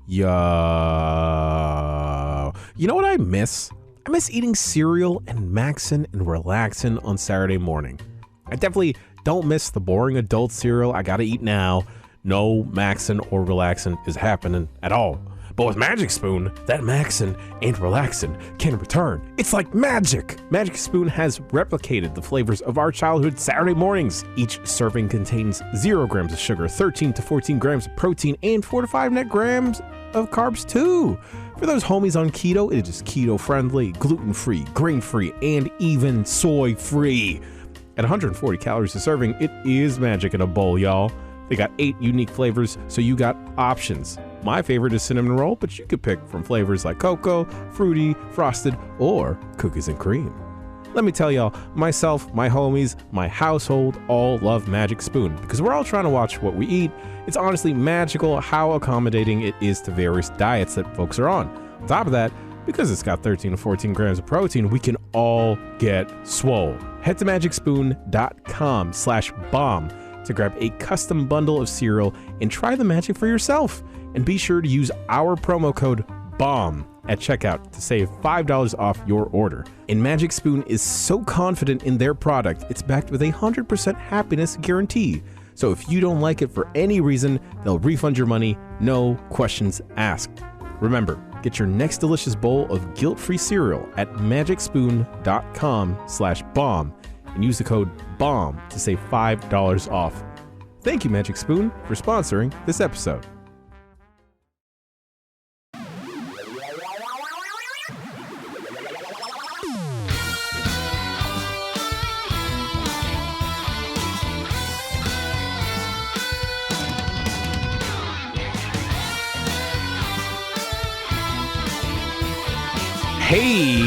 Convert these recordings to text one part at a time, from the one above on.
Yo. You know what I miss? I miss eating cereal and maxing and relaxing on Saturday morning. I definitely don't miss the boring adult cereal I gotta eat now. No maxing or relaxing is happening at all. But with MagicSpoon, that maxing and relaxing can return. It's like magic. MagicSpoon has replicated the flavors of our childhood Saturday mornings. Each serving contains 0 grams of sugar, 13 to 14 grams of protein, and 4 to 5 net grams of carbs too. For those homies on keto, it is keto friendly, gluten-free, grain-free, and even soy-free. At 140 calories a serving, it is magic in a bowl, y'all. They got 8 unique flavors, so you got options. My favorite is cinnamon roll, but you could pick from flavors like cocoa, fruity, frosted, or cookies and cream. Let me tell y'all, myself, my homies, my household all love MagicSpoon because we're all trying to watch what we eat. It's honestly magical how accommodating it is to various diets that folks are on. On top of that, because it's got 13 to 14 grams of protein, we can all get swole. Head to magicspoon.com/bomb to grab a custom bundle of cereal and try the magic for yourself. And be sure to use our promo code BOMB at checkout to save $5 off your order. And MagicSpoon is so confident in their product, it's backed with a 100% happiness guarantee. So if you don't like it for any reason, they'll refund your money, no questions asked. Remember, get your next delicious bowl of guilt-free cereal at magicspoon.com/bomb and use the code BOMB to save $5 off. Thank you, MagicSpoon, for sponsoring this episode. Hey,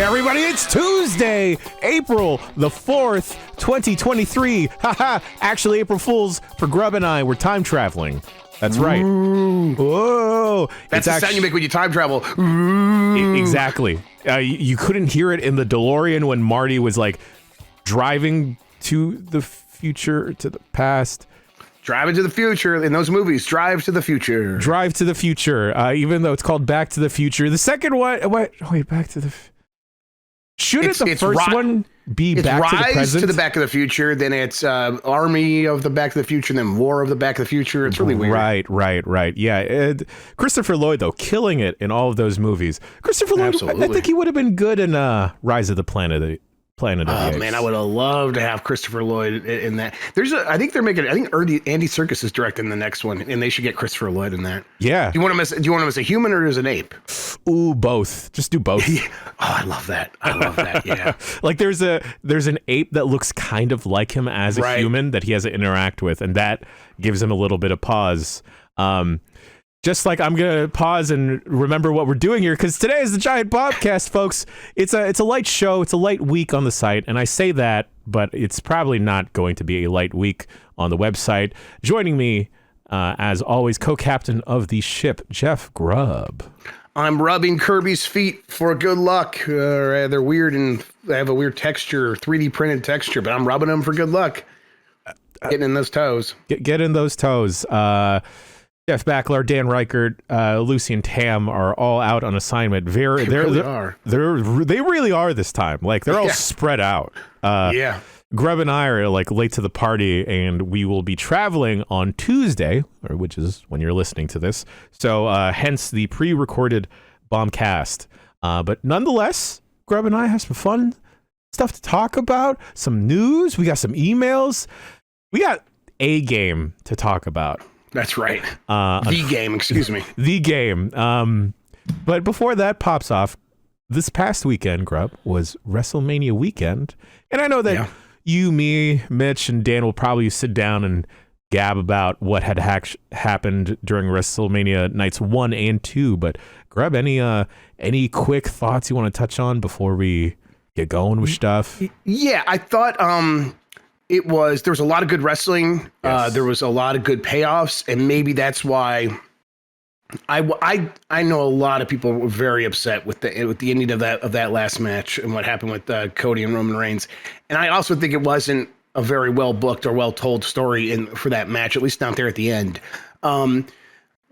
everybody, it's Tuesday, April the 4th, 2023. Haha, actually, April Fool's for Grub and I. We're time traveling. That's right. Ooh. Whoa. That's the sound you make when you time travel. Exactly. You couldn't hear it in the DeLorean when Marty was like driving to the future, to the past. Driving to the future in those movies. Drive to the future. Drive to the future. Even though it's called Back to the Future. The second one, wait, Back to the... Shouldn't the first one be Back to the Present? Rise to the Back of the Future, then it's Army of the Back to the Future, and then War of the Back of the Future. It's really weird. Right. Yeah. Christopher Lloyd, though, killing it in all of those movies. Christopher Lloyd, Absolutely. I think he would have been good in Rise of the Planet of the Apes. Man, I would have loved to have Christopher Lloyd in that. I think Andy Serkis is directing the next one, and they should get Christopher Lloyd in that. Yeah. Do you want him as a human or as an ape? Ooh, both. Just do both. I love that. Yeah. Like there's an ape that looks kind of like him as a human that he has to interact with, and that gives him a little bit of pause. Just like I'm going to pause and remember what we're doing here, because today is the Giant Bombcast, folks. It's a light show. It's a light week on the site, and I say that, but it's probably not going to be a light week on the website. Joining me, as always, co-captain of the ship, Jeff Grubb. I'm rubbing Kirby's feet for good luck. They're weird and they have a weird texture, 3D printed texture, but I'm rubbing them for good luck. Getting in those toes. Get in those toes. Jeff Backler, Dan Reichert, Lucy and Tam are all out on assignment. They really are this time. Like they're all spread out. Grub and I are like late to the party, and we will be traveling on Tuesday, which is when you're listening to this. So hence the pre-recorded Bombcast. But nonetheless, Grub and I have some fun stuff to talk about. Some news. We got some emails. We got a game to talk about. That's right. The game, excuse me. The game. But before that pops off, this past weekend, Grub, was WrestleMania weekend. And I know that you, me, Mitch, and Dan will probably sit down and gab about what had happened during WrestleMania nights 1 and 2. But Grub, any quick thoughts you want to touch on before we get going with stuff? Yeah, I thought... there was a lot of good wrestling. Yes. There was a lot of good payoffs, and maybe that's why I know a lot of people were very upset with the ending of that last match and what happened with Cody and Roman Reigns. And I also think it wasn't a very well booked or well told story for that match, at least not there at the end.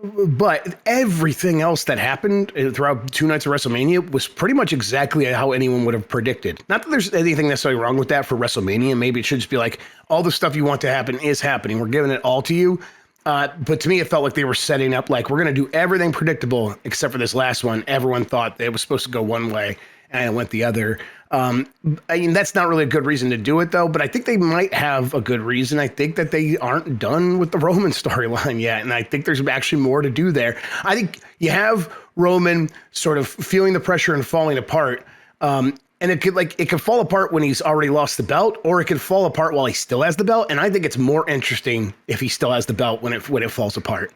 But everything else that happened throughout 2 nights of WrestleMania was pretty much exactly how anyone would have predicted. Not that there's anything necessarily wrong with that for WrestleMania. Maybe it should just be like, all the stuff you want to happen is happening. We're giving it all to you. But to me, it felt like they were setting up, like, we're going to do everything predictable except for this last one. Everyone thought it was supposed to go one way and it went the other. I mean, that's not really a good reason to do it, though, but I think they might have a good reason. I think that they aren't done with the Roman storyline yet, and I think there's actually more to do there. I think you have Roman sort of feeling the pressure and falling apart, and it could fall apart when he's already lost the belt, or it could fall apart while he still has the belt. And I think it's more interesting if he still has the belt when it falls apart.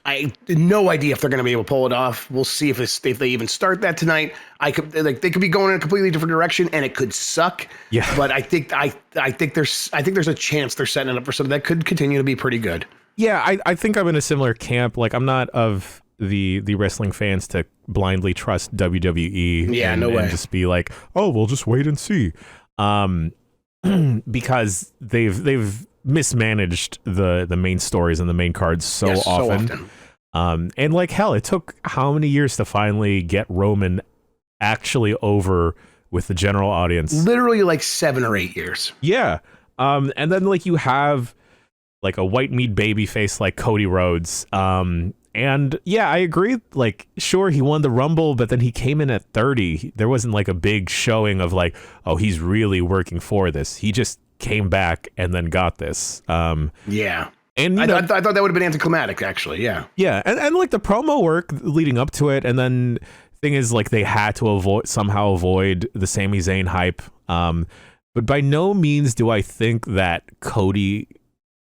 I have no idea if they're going to be able to pull it off. We'll see if they even start that tonight. They could be going in a completely different direction, and it could suck. Yeah. But I think there's a chance they're setting it up for something that could continue to be pretty good. Yeah, I think I'm in a similar camp. Like, I'm not of the wrestling fans to blindly trust WWE. Yeah, no way. And just be like, oh, we'll just wait and see, because they've mismanaged the main stories and the main cards so often. And like, hell, it took how many years to finally get Roman actually over with the general audience? Literally like 7 or 8 years. Yeah. And then like you have like a white meat baby face like Cody Rhodes. And yeah, I agree. Like, sure, he won the Rumble, but then he came in at 30. There wasn't like a big showing of like, oh, he's really working for this. He just came back and then got this. Yeah. And I thought that would have been anticlimactic, actually. Yeah. Yeah. And like the promo work leading up to it. And then thing is, like, they had to avoid the Sami Zayn hype. But by no means do I think that Cody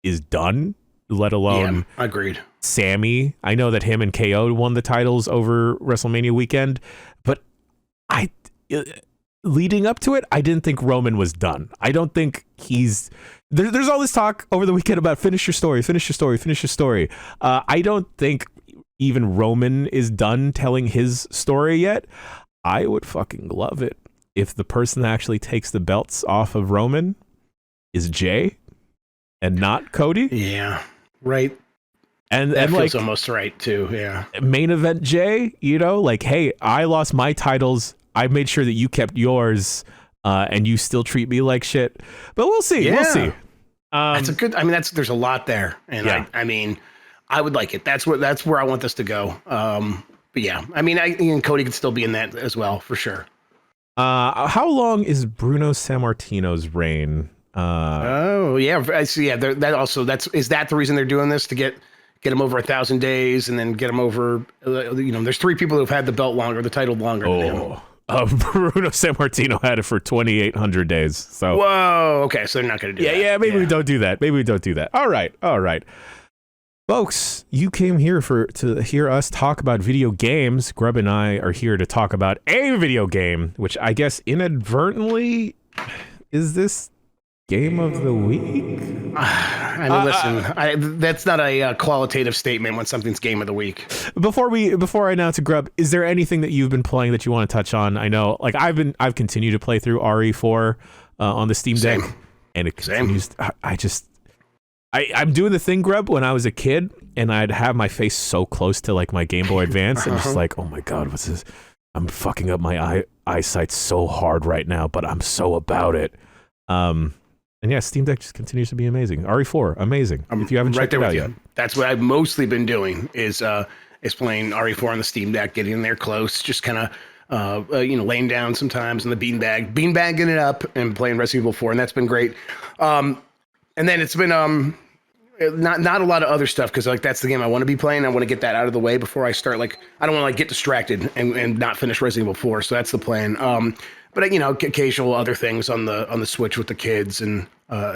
is done, let alone agreed. Sammy. I know that him and KO won the titles over WrestleMania weekend, but leading up to it, I didn't think Roman was done. I don't think he's there's all this talk over the weekend about finish your story. I don't think even Roman is done telling his story yet. I would fucking love it if the person that actually takes the belts off of Roman is Jay and not Cody. Yeah, right. And that feels like, almost right too. Yeah. Main event Jay, like, hey, I lost my titles. I made sure that you kept yours, and you still treat me like shit. But we'll see. Yeah. We'll see. That's a good. I mean, there's a lot there, and I mean, I would like it. That's where I want this to go. But yeah, I mean, and Cody could still be in that as well for sure. How long is Bruno Sammartino's reign? Oh yeah, I see. Yeah, is that the reason they're doing this, to get him over 1,000 days, and then get him over, there's 3 people who've had the belt longer, the title longer than him. Bruno Sammartino had it for 2,800 days. So whoa, okay, so they're not going to do that. Yeah, maybe we don't do that. All right. Folks, you came here to hear us talk about video games. Grub and I are here to talk about a video game, which I guess inadvertently is this Game of the week? I mean, listen, that's not a qualitative statement when something's Game of the Week. Before I announce a Grub, is there anything that you've been playing that you want to touch on? I know, like, I've continued to play through RE4 on the Steam Deck, and it continues. I'm doing the thing, Grub, when I was a kid, and I'd have my face so close to like my Game Boy Advance, and just like, oh my god, what's this? I'm fucking up my eyesight so hard right now, but I'm so about it. And yeah, Steam Deck just continues to be amazing. RE4, amazing. If you haven't checked it out yet. That's what I've mostly been doing is playing RE4 on the Steam Deck, getting in there close, just kind of laying down sometimes in the beanbagging it up and playing Resident Evil 4, and that's been great. And then it's been not a lot of other stuff, because like that's the game I want to be playing. I want to get that out of the way before I start. Like, I don't want to like get distracted and not finish Resident Evil 4. So that's the plan. But occasional other things on the Switch with the kids and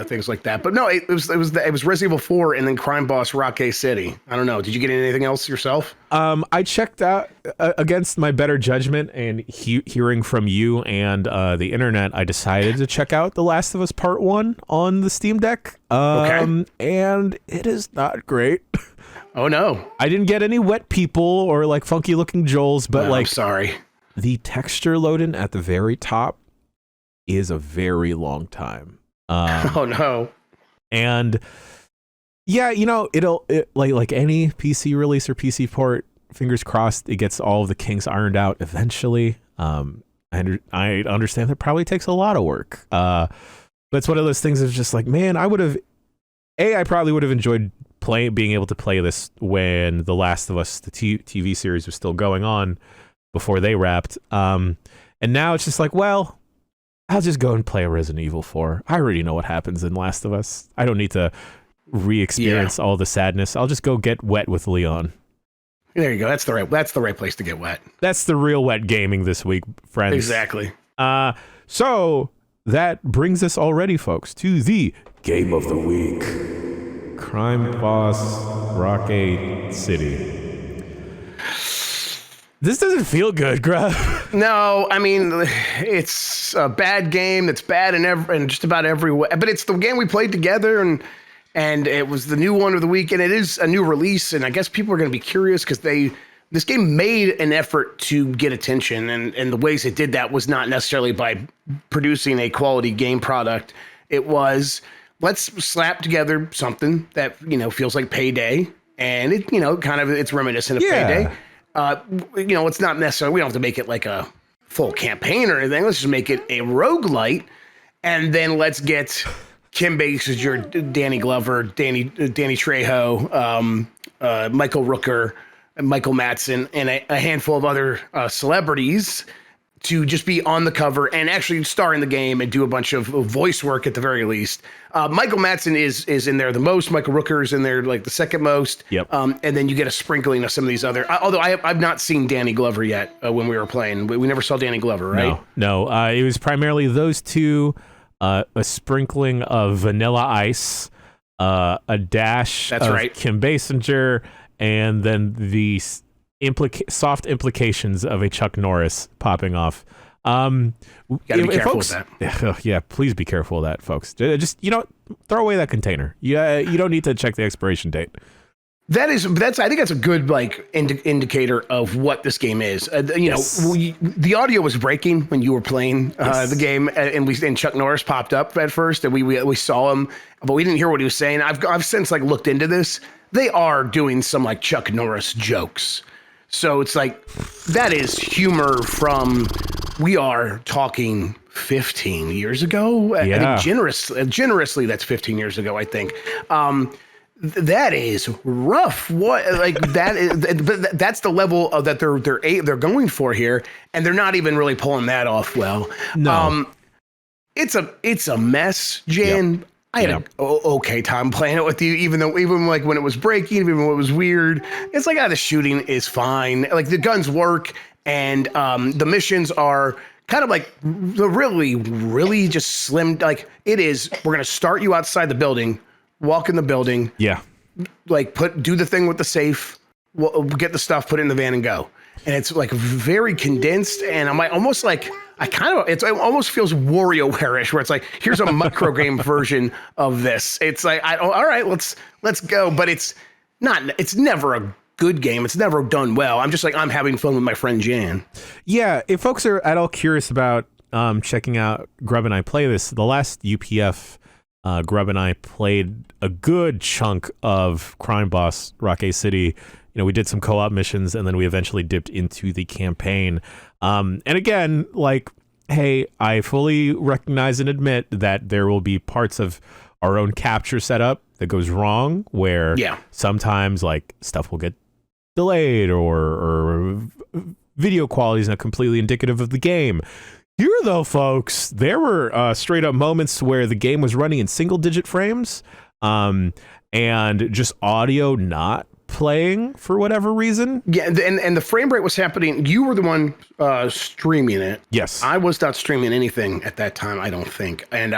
things like that. But no, it was Resident Evil 4 and then Crime Boss Rockay City. I don't know. Did you get anything else yourself? I checked out against my better judgment and hearing from you and the internet. I decided to check out The Last of Us Part 1 on the Steam Deck. Okay. And it is not great. Oh no! I didn't get any wet people or like funky looking Joels, but I'm sorry. The texture loading at the very top is a very long time. Oh no. And yeah, like any PC release or PC port, fingers crossed it gets all of the kinks ironed out eventually. I understand that probably takes a lot of work. But it's one of those things that's just like, man, I probably would have enjoyed being able to play this when The Last of Us, the TV series, was still going on before they wrapped. And now it's just like, well, I'll just go and play a Resident Evil 4. I already know what happens in Last of Us. I don't need to re-experience all the sadness. I'll just go get wet with Leon. There you go. That's the right place to get wet. That's the real wet gaming this week, friends. Exactly. So that brings us already, folks, to the Game of the Week. Crime Boss Rocket City. This doesn't feel good, Grubb. No, I mean, it's a bad game that's bad in just about every way. But it's the game we played together, and it was the new one of the week, and it is a new release. And I guess people are going to be curious because this game made an effort to get attention, and the ways it did that was not necessarily by producing a quality game product. It was, let's slap together something that feels like Payday, and it it's reminiscent of Payday. It's not necessarily, we don't have to make it like a full campaign or anything. Let's just make it a roguelite, and then let's get Kim Basinger, Danny Glover, Danny Trejo, Michael Rooker, Michael Madsen, and a handful of other celebrities to just be on the cover and actually star in the game and do a bunch of voice work at the very least. Michael Madsen is in there the most. Michael Rooker is in there like the second most. Yep. And then you get a sprinkling of some of these other. Although I've not seen Danny Glover yet when we were playing. We never saw Danny Glover, right? No. It was primarily those two, a sprinkling of Vanilla Ice, a dash of Kim Basinger, and then the soft implications of a Chuck Norris popping off. Gotta be careful with that. Yeah, please be careful of that, folks. Just throw away that container. Yeah, you don't need to check the expiration date. I think that's a good indicator of what this game is. The audio was breaking when you were playing the game, and Chuck Norris popped up at first, and we saw him, but we didn't hear what he was saying. I've since looked into this. They are doing some Chuck Norris jokes. So it's that is humor from, we are talking 15 years ago. Yeah. I think generously that's 15 years ago, I think. That is rough. What that is, but that's the level of that they're going for here, and they're not even really pulling that off well. No. It's a mess, Jan. Yep. I had an okay time playing it with you, even when it was breaking, even when it was weird. It's the shooting is fine. The guns work, and the missions are kind of really, really just slim. It is, we're going to start you outside the building, walk in the building. Yeah. Do the thing with the safe, get the stuff, put it in the van and go. And it's very condensed, and I'm almost it almost feels WarioWare-ish, where it's here's a micro game version of this. It's all right, let's go. But it's never a good game. It's never done well. I'm just I'm having fun with my friend Jan. Yeah, if folks are at all curious about checking out Grubb and I play this, the last UPF, Grubb and I played a good chunk of Crime Boss Rocket City. We did some co-op missions, and then we eventually dipped into the campaign. And again, hey, I fully recognize and admit that there will be parts of our own capture setup that goes wrong, where sometimes stuff will get delayed or video quality is not completely indicative of the game. Here, though, folks, there were straight up moments where the game was running in single-digit frames, and just audio not playing for whatever reason. Yeah, and the frame rate was happening. You were the one streaming it. Yes. I was not streaming anything at that time, I don't think. And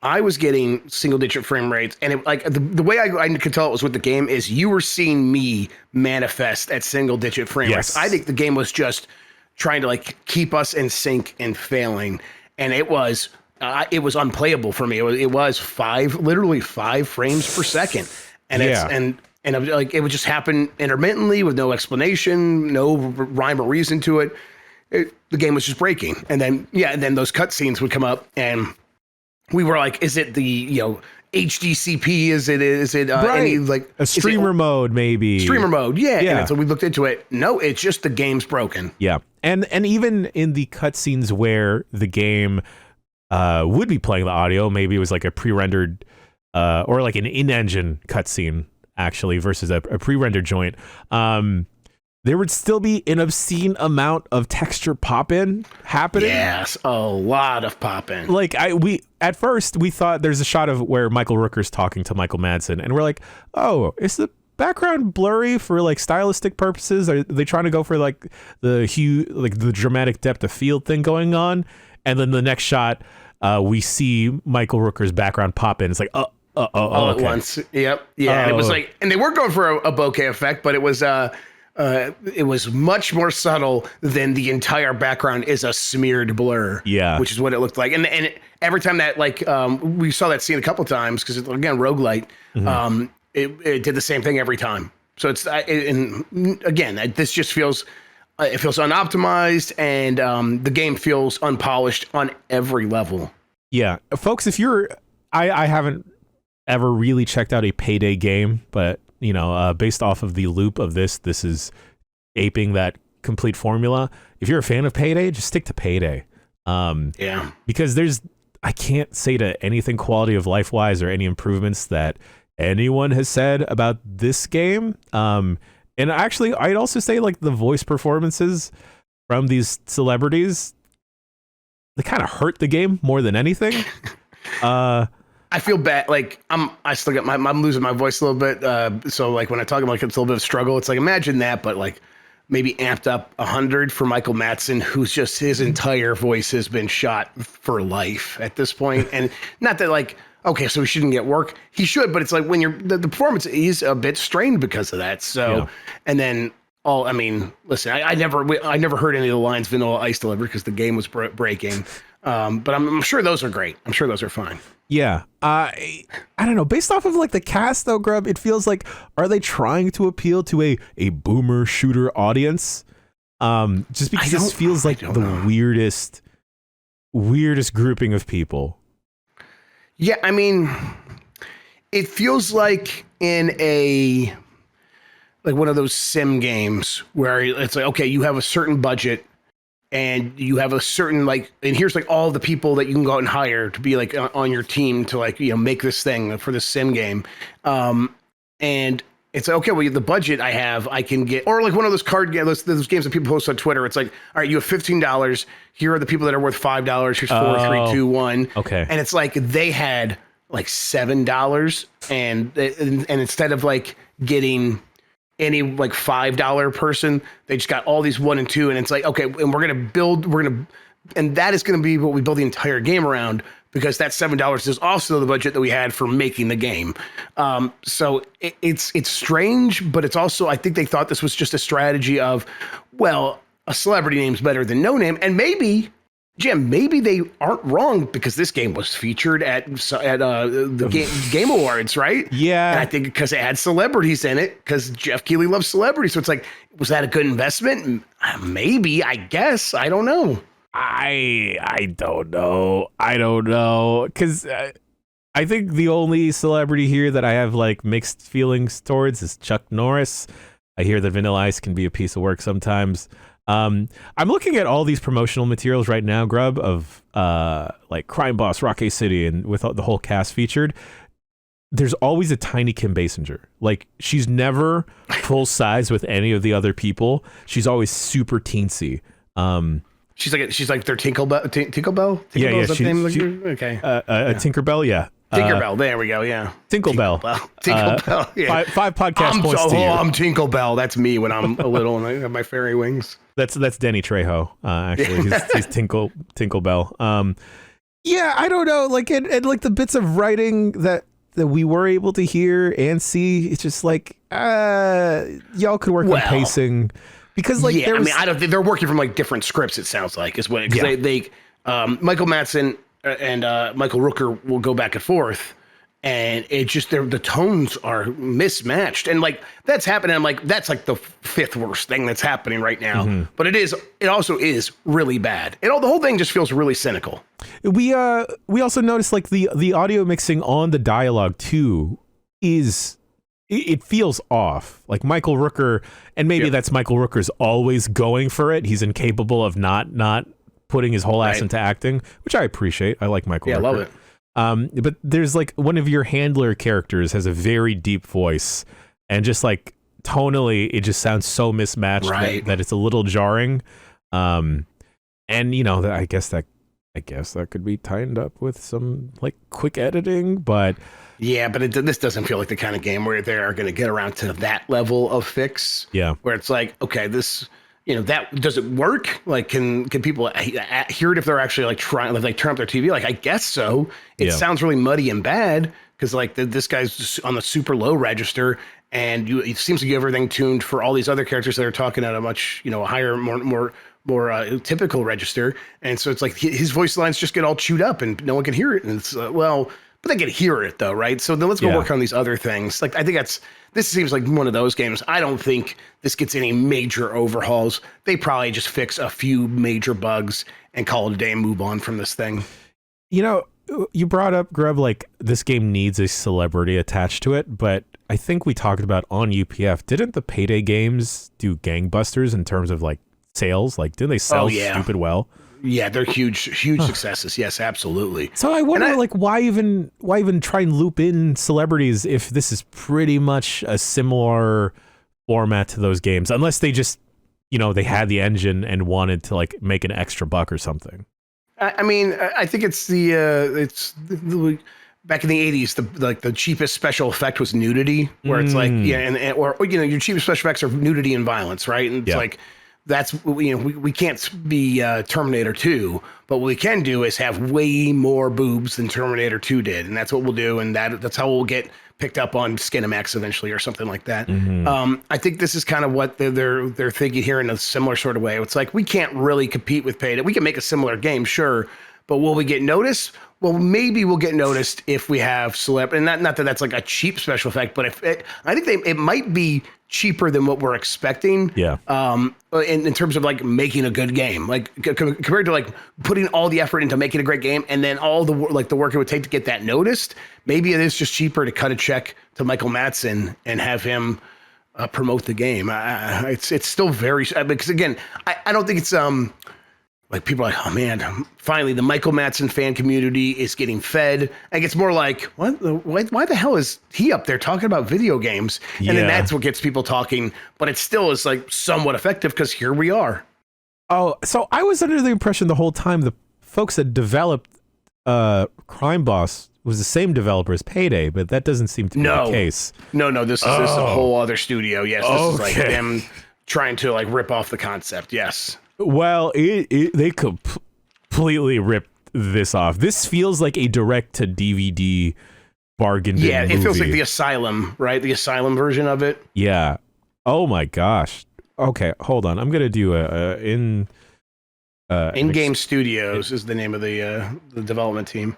I was getting single-digit frame rates, and the way I could tell it was with the game is you were seeing me manifest at single-digit frame rates. I think the game was just trying to keep us in sync and failing, and it was unplayable for me. It was literally 5 frames per second, and and it would just happen intermittently with no explanation, no rhyme or reason to it. The game was just breaking, and then those cutscenes would come up, and we were like, is it the HDCP? Is it Right. any like A streamer mode, maybe. streamer mode? Yeah. Yeah. And so we looked into it. No, it's just the game's broken. Yeah. And even in the cutscenes where the game would be playing the audio, maybe it was like a pre-rendered or like an in-engine cutscene actually versus a pre-rendered joint. There would still be an obscene amount of texture pop-in happening. Yes, a lot of pop-in. Like at first we thought there's a shot of where Michael Rooker's talking to Michael Madsen, and we're like, oh, is the background blurry for like stylistic purposes? Are they trying to go for like the hue, like the dramatic depth of field thing going on? And then the next shot, we see Michael Rooker's background pop in. It's like, all at once. Yep. Yeah. And it was like, and they weren't going for a bokeh effect, but it was much more subtle than the entire background is a smeared blur. Yeah. Which is what it looked like. And every time that, like, we saw that scene a couple of times because, again, roguelite, it did the same thing every time. So it's, and again, this just feels, it feels unoptimized, and the game feels unpolished on every level. Yeah. Folks, if you're, I haven't ever really checked out a Payday game, but based off of the loop of this is aping that complete formula. If you're a fan of Payday, just stick to Payday. Yeah. Because I can't say to anything quality of life wise or any improvements that anyone has said about this game. And actually, I'd also say like the voice performances from these celebrities, they kind of hurt the game more than anything. I feel bad. Like I'm losing my voice a little bit. So like when I talk about like, it's a little bit of a struggle, it's like, imagine that, but like maybe amped up 100 for Michael Madsen, who's just, his entire voice has been shot for life at this point. And not that like, okay, so he shouldn't get work. He should, but it's like when the performance is a bit strained because of that. So, yeah. And then listen, I never heard any of the lines Vanilla Ice delivered because the game was breaking. But I'm sure those are great. I'm sure those are fine. Yeah. I don't know. Based off of like the cast though, Grub, it feels like, are they trying to appeal to a boomer shooter audience? Just because this feels like the weirdest grouping of people. Yeah. I mean, it feels like in like one of those sim games where it's like, okay, you have a certain budget and you have a certain like, and here's like all the people that you can go out and hire to be like on your team to like, make this thing for the sim game. And it's like, okay, well, the budget I have, I can get, or like one of those card games, those games that people post on Twitter. It's like, all right, you have $15. Here are the people that are worth $5. Here's 4, 3, 2, 1. Okay. And it's like, they had like $7 and instead of like getting any like $5 person, they just got all these 1 and 2, and it's like, okay, and and that is going to be what we build the entire game around, because that $7 is also the budget that we had for making the game. So it's strange, but it's also, I think they thought this was just a strategy of, well, a celebrity name's better than no name, and maybe, Jim, maybe they aren't wrong, because this game was featured at the Game Awards, right? Yeah. And I think because it had celebrities in it, because Jeff Keighley loves celebrities. So it's like, was that a good investment? Maybe, I guess. I don't know. I don't know. Because I think the only celebrity here that I have like mixed feelings towards is Chuck Norris. I hear that Vanilla Ice can be a piece of work sometimes. I'm looking at all these promotional materials right now, Grub, of like Crime Boss, Rocky City, and with the whole cast featured. There's always a tiny Kim Basinger. Like, she's never full size with any of the other people. She's always super teensy. She's like their Tinkerbell. Tinkerbell? Yeah. Okay. Tinkerbell, yeah. Tinkerbell, there we go, yeah. Tinklebell. Tinklebell, yeah. Five podcast points to you. I'm Tinklebell. That's me when I'm a little and I have my fairy wings. That's Denny Trejo, actually. He's Tinklebell. Yeah, I don't know. Like, and like the bits of writing that we were able to hear and see, it's just like, y'all could work on pacing. Because like, yeah, I don't think they're working from like different scripts. It sounds like is what, because they Michael Madsen and Michael Rooker will go back and forth, and it just the tones are mismatched, and like that's happening. I'm like, that's like the fifth worst thing that's happening right now. But it also is really bad. The whole thing just feels really cynical. We also noticed like the audio mixing on the dialogue too it feels off. Like Michael Rooker, and maybe that's Michael Rooker's always going for it. He's incapable of not putting his whole ass into acting, which I appreciate. I like Michael Rooker. I love it. But there's like one of your handler characters has a very deep voice, and just like tonally, it just sounds so mismatched that it's a little jarring. And you know, I guess that could be tightened up with some like quick editing, but yeah, but this doesn't feel like the kind of game where they are going to get around to that level of fix. Yeah, where it's like, okay, this. You know, that does it work? Like, can people hear it if they're actually like trying to like turn up their TV? Like, I guess so. It sounds really muddy and bad because like this guy's just on the super low register, and it seems like you have everything tuned for all these other characters that are talking at a much higher, more typical register, and so it's like his voice lines just get all chewed up and no one can hear it, and it's but they can hear it though, right? So then let's go work on these other things. Like I think this seems like one of those games. I don't think this gets any major overhauls. They probably just fix a few major bugs and call it a day and move on from this thing. You know, you brought up, Grub, like this game needs a celebrity attached to it, but I think we talked about on UPF, didn't the Payday games do gangbusters in terms of like sales? Like, didn't they sell stupid well? Yeah, they're huge successes. Yes, absolutely. So I wonder, like, why even try and loop in celebrities if this is pretty much a similar format to those games, unless they just, they had the engine and wanted to like make an extra buck or something. I mean, I think it's the back in the 80s, the cheapest special effect was nudity, where it's like, or your cheapest special effects are nudity and violence, right? And it's like, that's, we can't be Terminator 2, but what we can do is have way more boobs than Terminator 2 did, and that's what we'll do, and that's how we'll get picked up on Skinamax eventually or something like that. I think this is kind of what they're thinking here in a similar sort of way. It's like, we can't really compete with Payday. We can make a similar game, sure, but will we get noticed? Well, maybe we'll get noticed if we have and not that that's like a cheap special effect, but I think it might be cheaper than what we're expecting. Yeah. In terms of like making a good game, like compared to like putting all the effort into making a great game, and then all the work it would take to get that noticed. Maybe it is just cheaper to cut a check to Michael Madsen and have him promote the game. It's still very, because again, I don't think it's like people are like, oh man, finally the Michael Madsen fan community is getting fed. Like it's more like, why the hell is he up there talking about video games? And then that's what gets people talking. But it still is like somewhat effective because here we are. Oh, so I was under the impression the whole time the folks that developed Crime Boss was the same developer as Payday, but that doesn't seem to be the case. No, this is a whole other studio. Yes, this is like them trying to like rip off the concept. Yes. Well, they completely ripped this off. This feels like a direct-to-DVD bargain bin movie. It feels like The Asylum, right? The Asylum version of it. Yeah. Oh my gosh. Okay, hold on. I'm gonna do In-Game Studios is the name of the development team.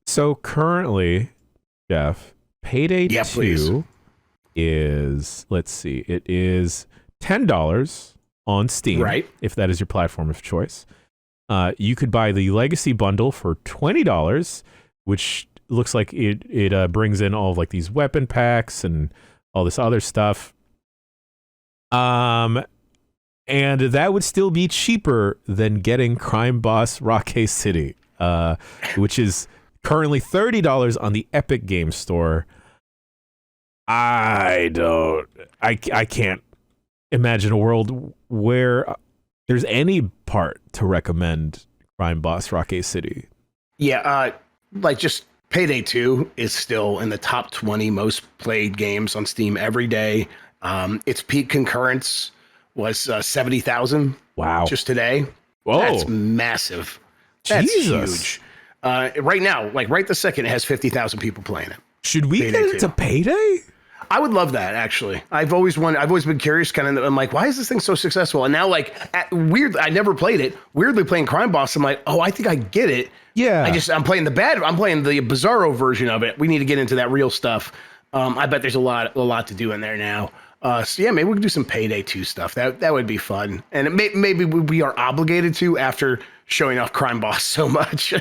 So currently, Jeff, Payday 2 is, let's see, it is $10 on Steam, right? If that is your platform of choice. You could buy the Legacy Bundle for $20, which looks like it brings in all of like these weapon packs and all this other stuff. And that would still be cheaper than getting Crime Boss Rockay City, which is currently $30 on the Epic Games Store. I can't imagine a world where there's any part to recommend Crime Boss Rockay City. Yeah, like just Payday 2 is still in the top 20 most played games on Steam every day. Its peak concurrence was 70,000. Wow. Just today. Whoa. That's massive. That's huge. Right now, like right this second, it has 50,000 people playing it. Should we get into Payday? I would love that, actually. I've always been curious, kind of. I'm like, why is this thing so successful? And now, like, I never played it. Weirdly, playing Crime Boss, I'm like, oh, I think I get it. Yeah. I'm playing the Bizarro version of it. We need to get into that real stuff. I bet there's a lot to do in there now. So yeah, maybe we could do some Payday 2 stuff. That would be fun. And maybe we are obligated to after showing off Crime Boss so much.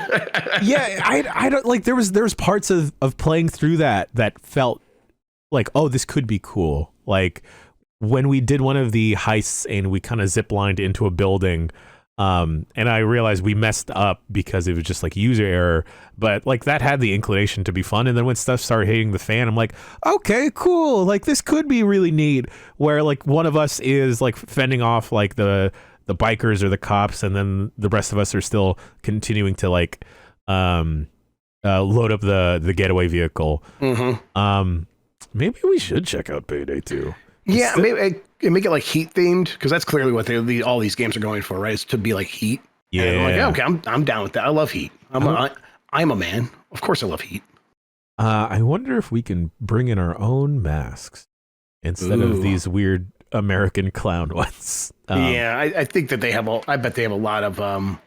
Yeah, I don't like. There was parts of playing through that felt like, oh, this could be cool. Like when we did one of the heists and we kind of ziplined into a building, and I realized we messed up because it was just like user error, but like that had the inclination to be fun. And then when stuff started hitting the fan, I'm like, okay, cool. Like this could be really neat, where like one of us is like fending off like the bikers or the cops, and then the rest of us are still continuing to like load up the getaway vehicle. Mm-hmm. Maybe we should check out Payday 2. Yeah, maybe make it like Heat themed, because that's clearly what all these games are going for, right? Is to be like Heat. Yeah. And I'm like, yeah, okay, I'm down with that. I love Heat. I'm a man. Of course, I love Heat. I wonder if we can bring in our own masks instead of these weird American clown ones. Yeah, I think that I bet they have a lot of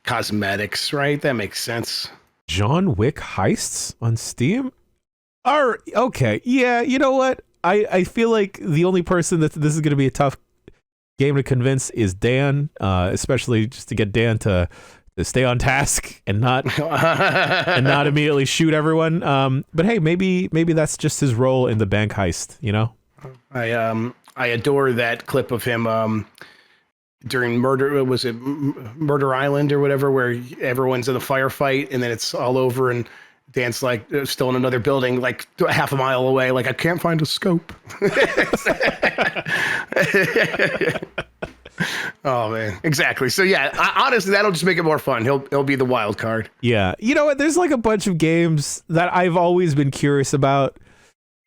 cosmetics, right? That makes sense. John Wick heists on Steam? Okay. Yeah, you know what? I feel like the only person that this is going to be a tough game to convince is Dan, especially just to get Dan to stay on task and not immediately shoot everyone. But hey, maybe that's just his role in the bank heist, you know? I adore that clip of him during Murder Island or whatever, where everyone's in a firefight and then it's all over and Dan's like still in another building, like half a mile away. Like, I can't find a scope. Oh man, exactly. So yeah, honestly, that'll just make it more fun. He'll be the wild card. Yeah, you know what? There's like a bunch of games that I've always been curious about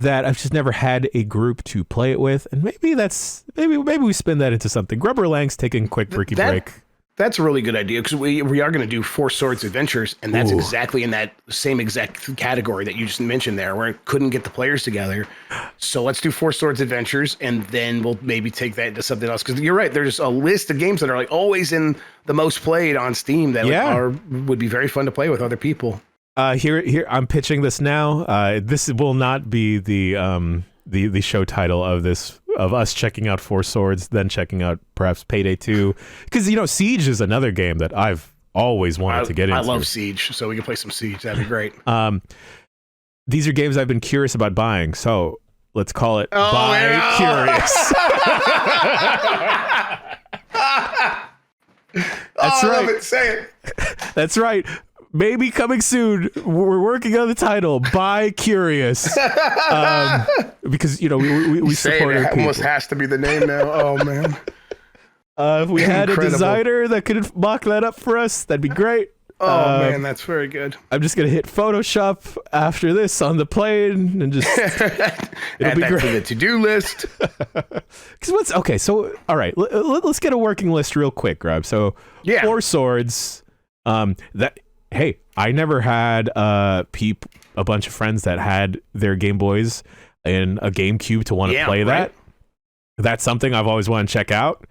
that I've just never had a group to play it with, and maybe we spin that into something. Grubber Lang's taking a quick break. That's a really good idea, because we are going to do Four Swords Adventures, and that's exactly in that same exact category that you just mentioned there, where it couldn't get the players together. So let's do Four Swords Adventures, and then we'll maybe take that into something else. Because you're right, there's a list of games that are like always in the most played on Steam that would be very fun to play with other people. Here, I'm pitching this now. This will not be the show title of this, of us checking out Four Swords, then checking out perhaps Payday 2, because you know Siege is another game that I've always wanted to get into. I love Siege, so we can play some Siege. That'd be great. These are games I've been curious about buying, so let's call it Buy Curious. That's right. I love it. Say it. That's right. Maybe coming soon. We're working on the title, Buy Curious, because you know we support it. Almost has to be the name now. Oh man! If we had a designer that could mock that up for us, that'd be great. Oh man, that's very good. I'm just gonna hit Photoshop after this on the plane and just it'll be great. For the to-do list. Okay? So all right, let's get a working list real quick, Grab. So Four Swords. Hey, I never had a bunch of friends that had their Game Boys and a GameCube to want to play that. That's something I've always wanted to check out.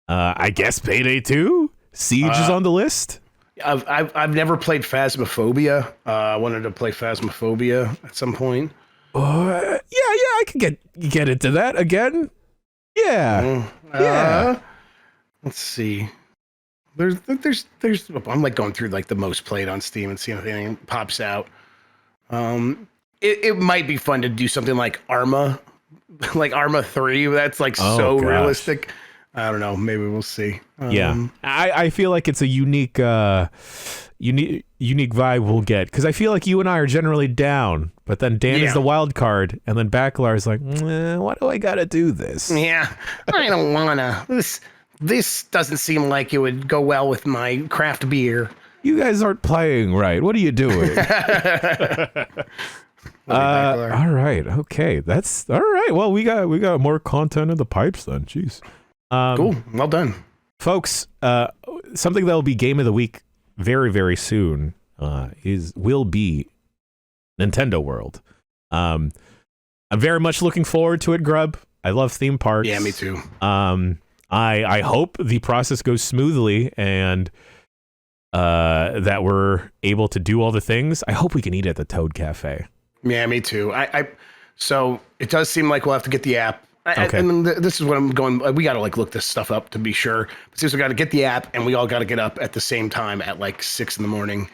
I guess Payday 2, Siege is on the list. I've never played Phasmophobia. I wanted to play Phasmophobia at some point. Yeah, I could get into that again. Yeah, yeah. Let's see. There's I'm like going through like the most played on Steam and seeing if anything pops out. It might be fun to do something like Arma 3. That's like realistic. I don't know. Maybe we'll see. Yeah, I feel like it's a unique vibe we'll get, because I feel like you and I are generally down, but then Dan is the wild card, and then Backlar is like, why do I gotta do this? Yeah, I don't wanna. This doesn't seem like it would go well with my craft beer. You guys aren't playing right. What are you doing? All right. Okay. That's all right. Well, we got more content in the pipes then. Jeez. Cool. Well done, folks. Something that will be Game of the Week very, very soon will be Nintendo World. I'm very much looking forward to it, Grub. I love theme parks. Yeah, me too. I hope the process goes smoothly and that we're able to do all the things. I hope we can eat at the Toad Cafe. Yeah, me too. So it does seem like we'll have to get the app. Okay. And this is what I'm going. We got to like look this stuff up to be sure. Since we got to get the app, and we all got to get up at the same time at like 6 a.m.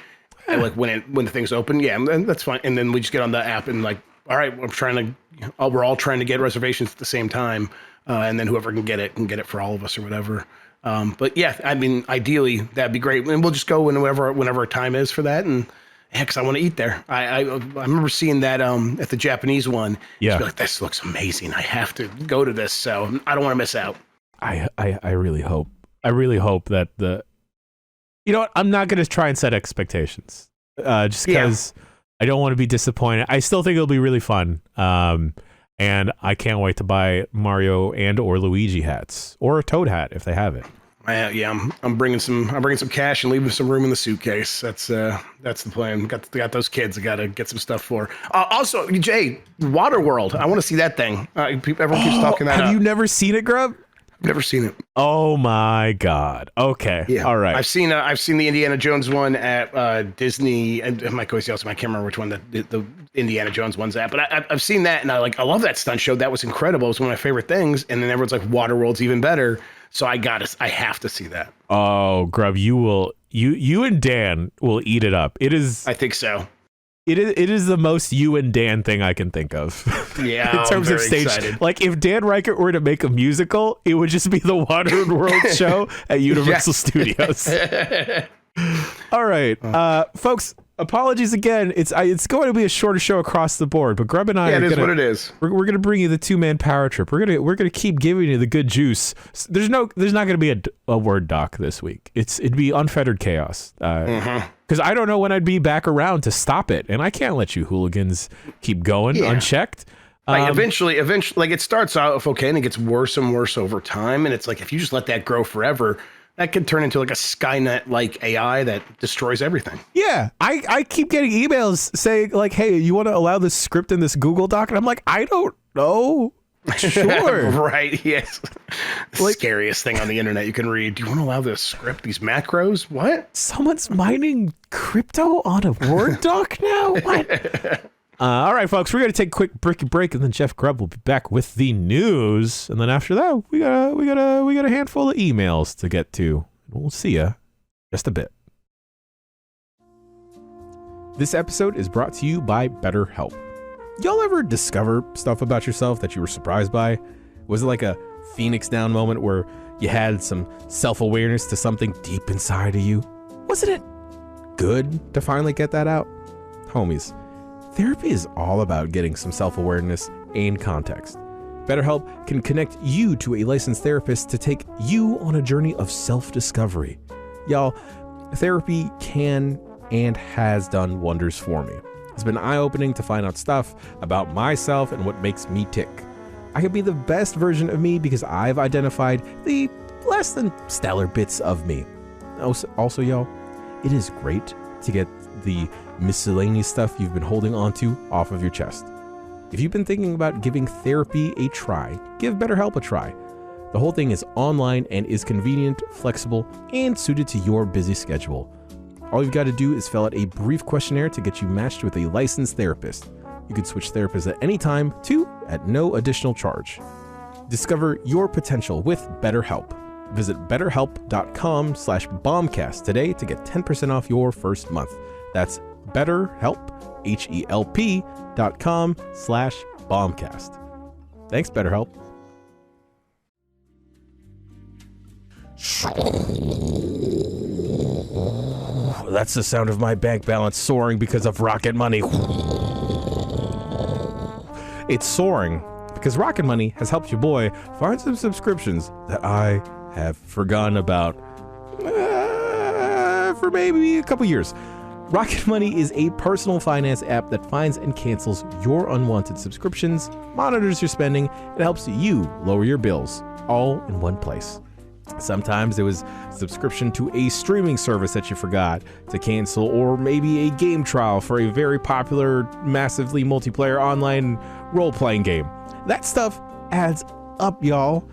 And like when the things open. Yeah, and that's fine. And then we just get on the app and like, all right, we're all trying to get reservations at the same time. And then whoever can get it for all of us or whatever. But yeah, I mean, ideally that'd be great. And we'll just go whenever our time is for that. And because I want to eat there. I remember seeing that at the Japanese one. Yeah. Just be like, this looks amazing. I have to go to this. So I don't want to miss out. I really hope. I really hope that you know what? I'm not going to try and set expectations. Just because I don't want to be disappointed. I still think it'll be really fun. And I can't wait to buy Mario and or Luigi hats or a Toad hat if they have it. I'm bringing some cash and leaving some room in the suitcase. That's the plan. Got those kids I got to get some stuff for. Also, Jay, Waterworld. I want to see that thing. Everyone keeps talking that. Have you never seen it, Grub? Never seen it. Oh my God. Okay. Yeah. All right. I've seen the Indiana Jones one at Disney, and Mike always yells. I can't remember which one the Indiana Jones one's at, but I've seen that, and I love that stunt show. That was incredible. It was one of my favorite things. And then everyone's like, Waterworld's even better. So I have to see that. Oh, Grub, you and Dan will eat it up. It is. I think so. It is the most you and Dan thing I can think of. Yeah, in terms of stage, excited. Like if Dan Reichert were to make a musical, it would just be the Waterworld show at Universal Studios. All right, folks. Apologies again. It's going to be a shorter show across the board, but Grub and I it is what it is. We're going to bring you the 2-man power trip. We're going to keep giving you the good juice. There's not going to be a Word doc this week. It'd be unfettered chaos. Because I don't know when I'd be back around to stop it, and I can't let you hooligans keep going unchecked. Eventually, like it starts out okay, and it gets worse and worse over time, and it's like if you just let that grow forever, that could turn into like a Skynet-like AI that destroys everything. Yeah, I keep getting emails saying like, "Hey, you want to allow this script in this Google Doc?" And I'm like, I don't know. Sure. Right. Yes. The scariest thing on the internet you can read. Do you want to allow this script? These macros? What? Someone's mining crypto on a Word doc now? What? All right, folks, we're going to take a quick break, and then Jeff Grubb will be back with the news. And then after that, we got a handful of emails to get to. We'll see you just a bit. This episode is brought to you by BetterHelp. Y'all ever discover stuff about yourself that you were surprised by? Was it like a Phoenix Down moment where you had some self-awareness to something deep inside of you? Wasn't it good to finally get that out? Homies, therapy is all about getting some self-awareness and context. BetterHelp can connect you to a licensed therapist to take you on a journey of self-discovery. Y'all, therapy can and has done wonders for me. It's been eye-opening to find out stuff about myself and what makes me tick. I can be the best version of me because I've identified the less than stellar bits of me. Also, y'all, it is great to get the miscellaneous stuff you've been holding onto off of your chest. If you've been thinking about giving therapy a try, give BetterHelp a try. The whole thing is online and is convenient, flexible, and suited to your busy schedule. All you've got to do is fill out a brief questionnaire to get you matched with a licensed therapist. You can switch therapists at any time, too, at no additional charge. Discover your potential with BetterHelp. Visit betterhelp.com/bombcast today to get 10% off your first month. That's BetterHelp, HELP.com/bombcast. Thanks, BetterHelp. That's the sound of my bank balance soaring because of Rocket Money. It's soaring because Rocket Money has helped your boy find some subscriptions that I have forgotten about for maybe a couple years. Rocket Money is a personal finance app that finds and cancels your unwanted subscriptions, monitors your spending, and helps you lower your bills, all in one place. Sometimes it was subscription to a streaming service that you forgot to cancel, or maybe a game trial for a very popular, massively multiplayer online role-playing game. That stuff adds up, y'all.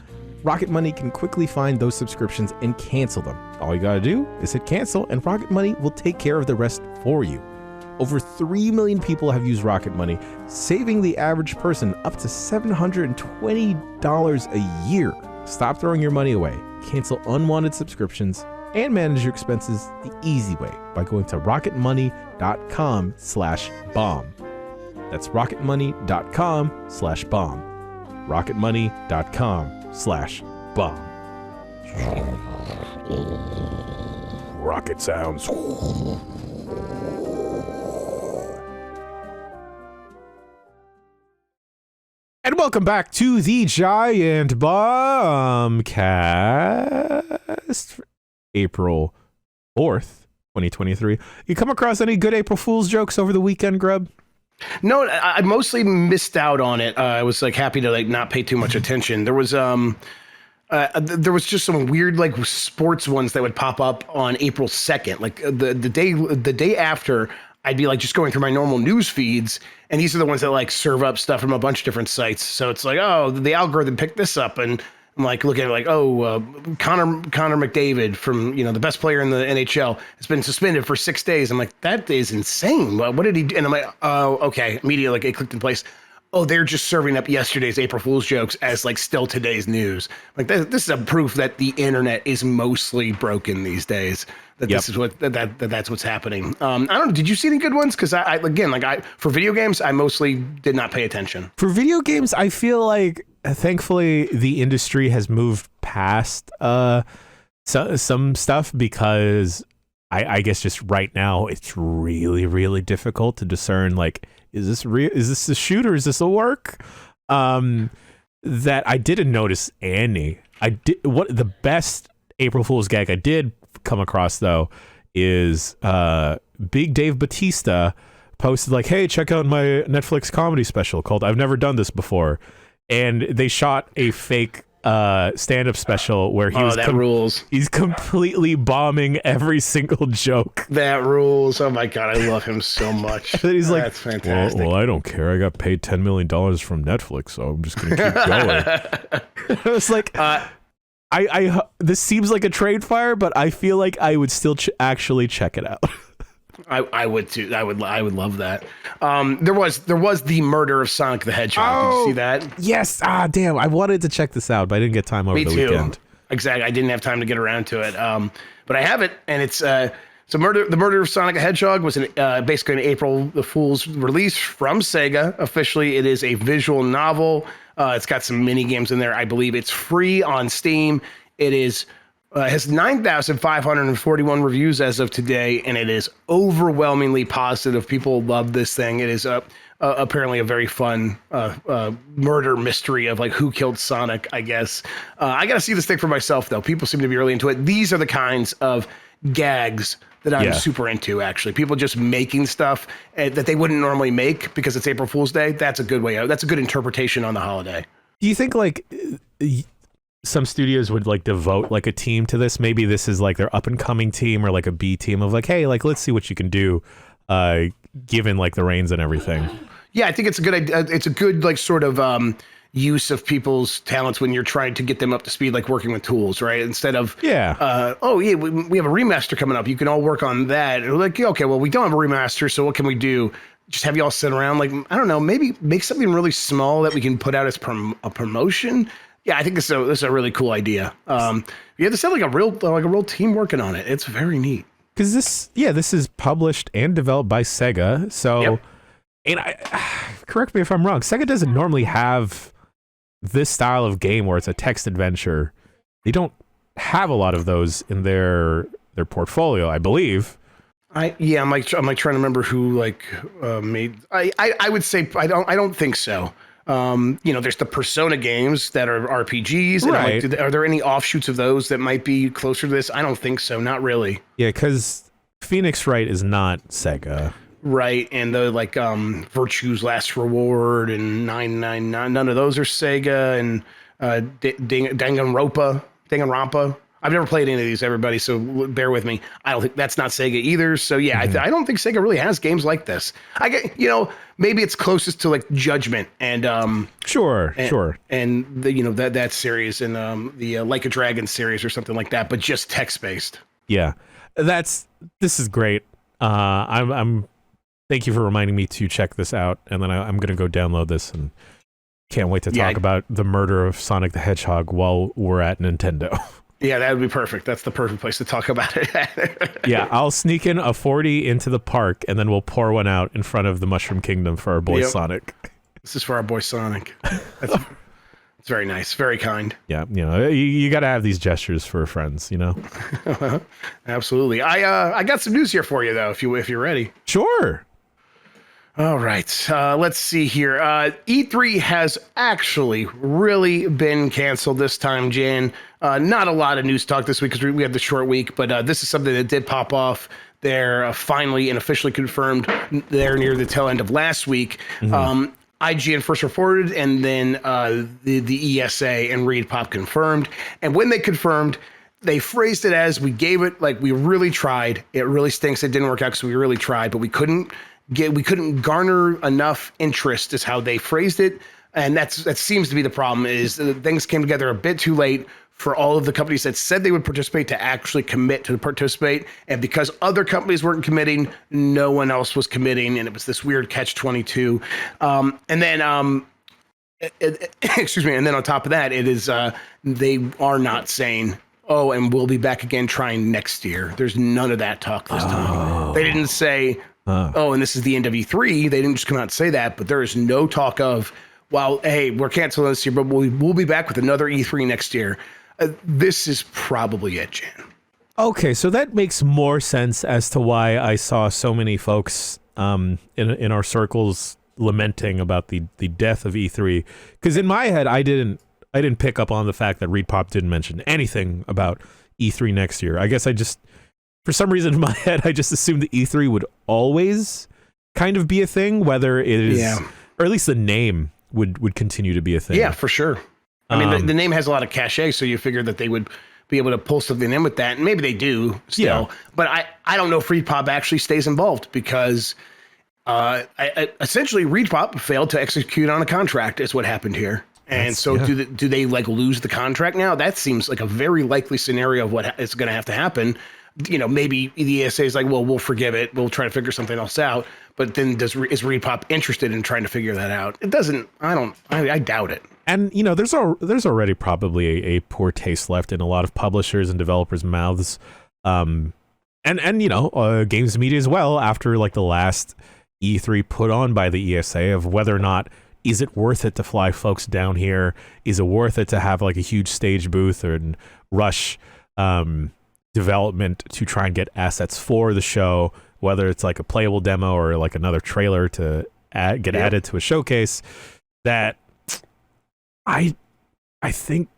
Rocket Money can quickly find those subscriptions and cancel them. All you gotta do is hit cancel, and Rocket Money will take care of the rest for you. Over 3 million people have used Rocket Money, saving the average person up to $720 a year. Stop throwing your money away, cancel unwanted subscriptions, and manage your expenses the easy way by going to rocketmoney.com/bomb. That's rocketmoney.com/bomb. rocketmoney.com/bomb. Rocket sounds. And welcome back to the Giant Bombcast, April 4th, 2023. You come across any good April Fool's jokes over the weekend, Grub? No, I mostly missed out on it. I was like happy to like not pay too much attention. There was just some weird like sports ones that would pop up on April 2nd, like the day after. I'd be like just going through my normal news feeds, and these are the ones that like serve up stuff from a bunch of different sites. So it's like, oh, the algorithm picked this up, and I'm like looking at it like, oh, Connor McDavid from the best player in the NHL has been suspended for 6 days. I'm like, that is insane. What did he do? And I'm like, oh, okay. Immediately, like it clicked in place. Oh, they're just serving up yesterday's April Fool's jokes as like still today's news. Like this is a proof that the internet is mostly broken these days. That This is what that's what's happening. I don't know. Did you see any good ones? Because I for video games, I mostly did not pay attention. For video games, I feel like thankfully the industry has moved past some stuff, because I guess just right now it's really, really difficult to discern like, is this real? Is this a shoot or is this a work? That I didn't notice any. What the best April Fool's gag I did come across though is Big Dave Bautista posted like, hey, check out my Netflix comedy special called I've Never Done This Before. And they shot a fake stand-up special where he's completely bombing every single joke. That rules. Oh my god, I love him so much. And he's like, that's fantastic. Well, I don't care. I got paid $10 million from Netflix, so I'm just gonna keep going. I was like, I this seems like a trade fire, but I feel like I would still actually check it out. I would too. I would love that. There was the murder of Sonic the Hedgehog. Did you see that? Yes. Damn. I wanted to check this out, but I didn't get time over the weekend. Exactly. I didn't have time to get around to it. But I have it, and it's the murder of Sonic the Hedgehog was basically an April the Fool's release from Sega. Officially, it is a visual novel. It's got some mini games in there. I believe it's free on Steam. It is. Has 9,541 reviews as of today, and it is overwhelmingly positive. People love this thing. It is apparently a very fun murder mystery of like who killed Sonic, I guess. I got to see this thing for myself, though. People seem to be really into it. These are the kinds of gags that I'm super into, actually. People just making stuff that they wouldn't normally make because it's April Fool's Day. That's a good way out. That's a good interpretation on the holiday. Do you think like some studios would like devote like a team to this? Maybe this is like their up and coming team or like a B team of like, hey, like let's see what you can do, given like the reins and everything. Yeah, I think it's a good idea. It's a good like sort of use of people's talents when you're trying to get them up to speed, like working with tools, right? Instead of we have a remaster coming up. You can all work on that. And like, okay, well, we don't have a remaster, so what can we do? Just have you all sit around, like, I don't know, maybe make something really small that we can put out as a promotion. Yeah, I think this is a really cool idea. You have to sound like a real team working on it. It's very neat. Because this is published and developed by Sega. So, and correct me if I'm wrong, Sega doesn't normally have this style of game where it's a text adventure. They don't have a lot of those in their portfolio, I believe. I'm like trying to remember who made. I would say I don't think so. There's the Persona games that are RPGs. Right. Are there any offshoots of those that might be closer to this? I don't think so. Not really. Yeah, because Phoenix Wright is not Sega. Right, and the Virtue's Last Reward and 999, none of those are Sega, and Danganronpa. I've never played any of these, everybody, so bear with me. I don't think that's not Sega either. So yeah, I don't think Sega really has games like this. I get, maybe it's closest to like Judgment and sure, and the that series and the Like a Dragon series or something like that, but just text based. Yeah, this is great. I'm thank you for reminding me to check this out, and then I'm gonna go download this and can't wait to talk about the murder of Sonic the Hedgehog while we're at Nintendo. Yeah, that would be perfect. That's the perfect place to talk about it. Yeah, I'll sneak in a 40 into the park, and then we'll pour one out in front of the Mushroom Kingdom for our boy Sonic. This is for our boy Sonic. It's very nice, very kind. Yeah, you got to have these gestures for friends, Absolutely. I got some news here for you though, if you're ready. Sure. All right, let's see here. E3 has actually really been canceled this time, Jan. Not a lot of news talk this week because we had the short week, but this is something that did pop off there finally and officially confirmed there near the tail end of last week. IGN first reported, and then the ESA and ReedPop confirmed. And when they confirmed, they phrased it as, we gave it, like, we really tried. It really stinks. It didn't work out because we really tried, but we couldn't garner enough interest, is how they phrased it. And that seems to be the problem, is that things came together a bit too late for all of the companies that said they would participate to actually commit to participate. And because other companies weren't committing, no one else was committing. And it was this weird catch-22. Excuse me. And then on top of that, it is, they are not saying, oh, and we'll be back again trying next year. There's none of that talk this time. They didn't say, and this is the end of E3. They didn't just come out and say that, but there is no talk of, well, hey, we're canceling this year, but we'll be back with another E3 next year. This is probably it, Jan. Okay, so that makes more sense as to why I saw so many folks in our circles lamenting about the death of E3. Because in my head, I didn't pick up on the fact that ReedPop didn't mention anything about E3 next year. I guess for some reason in my head, I just assumed that E3 would always kind of be a thing, whether it is, or at least the name would continue to be a thing. Yeah, for sure. I mean, the name has a lot of cachet, so you figure that they would be able to pull something in with that, and maybe they do still. Yeah. But I don't know if ReedPop actually stays involved, because essentially ReedPop failed to execute on a contract is what happened here. And do they like lose the contract now? That seems like a very likely scenario of what is going to have to happen. Maybe the ESA is like, well, we'll forgive it. We'll try to figure something else out. But then is ReedPop interested in trying to figure that out? It doesn't. I doubt it. And there's already probably a poor taste left in a lot of publishers and developers' mouths, and games media as well, after like the last E3 put on by the ESA, of whether or not, is it worth it to fly folks down here? Is it worth it to have like a huge stage booth and rush development to try and get assets for the show, whether it's like a playable demo or like another trailer to get added to a showcase? That I think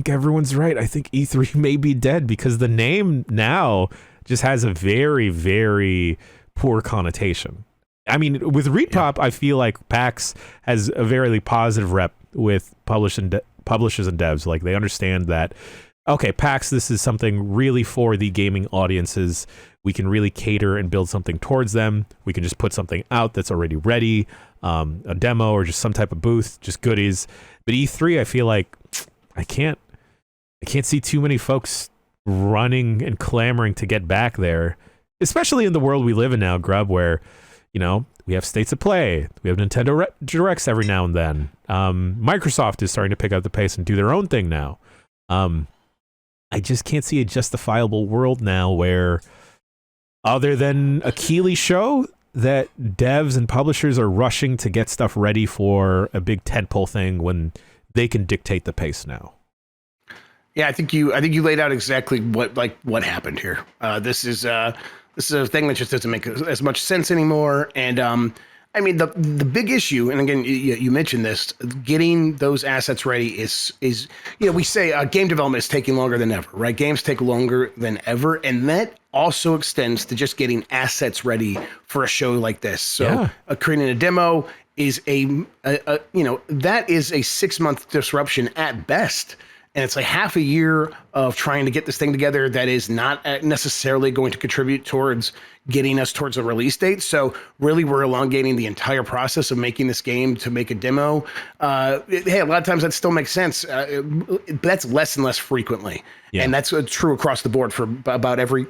everyone's right. I think E3 may be dead, because the name now just has a very, very poor connotation. I mean, with ReedPop, I feel like PAX has a very positive rep with publishers and devs. Like, they understand that, okay, PAX, this is something really for the gaming audiences. We can really cater and build something towards them. We can just put something out that's already ready, a demo or just some type of booth, just goodies. But E3, I feel like I can't see too many folks running and clamoring to get back there, especially in the world we live in now, Grub, where we have states of play. We have Nintendo Directs every now and then. Microsoft is starting to pick up the pace and do their own thing now. I just can't see a justifiable world now where, other than a Keighley show, that devs and publishers are rushing to get stuff ready for a big tentpole thing when they can dictate the pace now. Yeah, I think you laid out exactly what happened here. This is a thing that just doesn't make as much sense anymore. And I mean, the big issue, and again, you mentioned this, getting those assets ready is we say game development is taking longer than ever, right? Games take longer than ever, and that also extends to just getting assets ready for a show like this. So creating a demo is that is a 6-month disruption at best. And it's like half a year of trying to get this thing together that is not necessarily going to contribute towards getting us towards a release date. So really, we're elongating the entire process of making this game to make a demo. Hey, a lot of times that still makes sense, but that's less and less frequently. Yeah. And that's true across the board for about every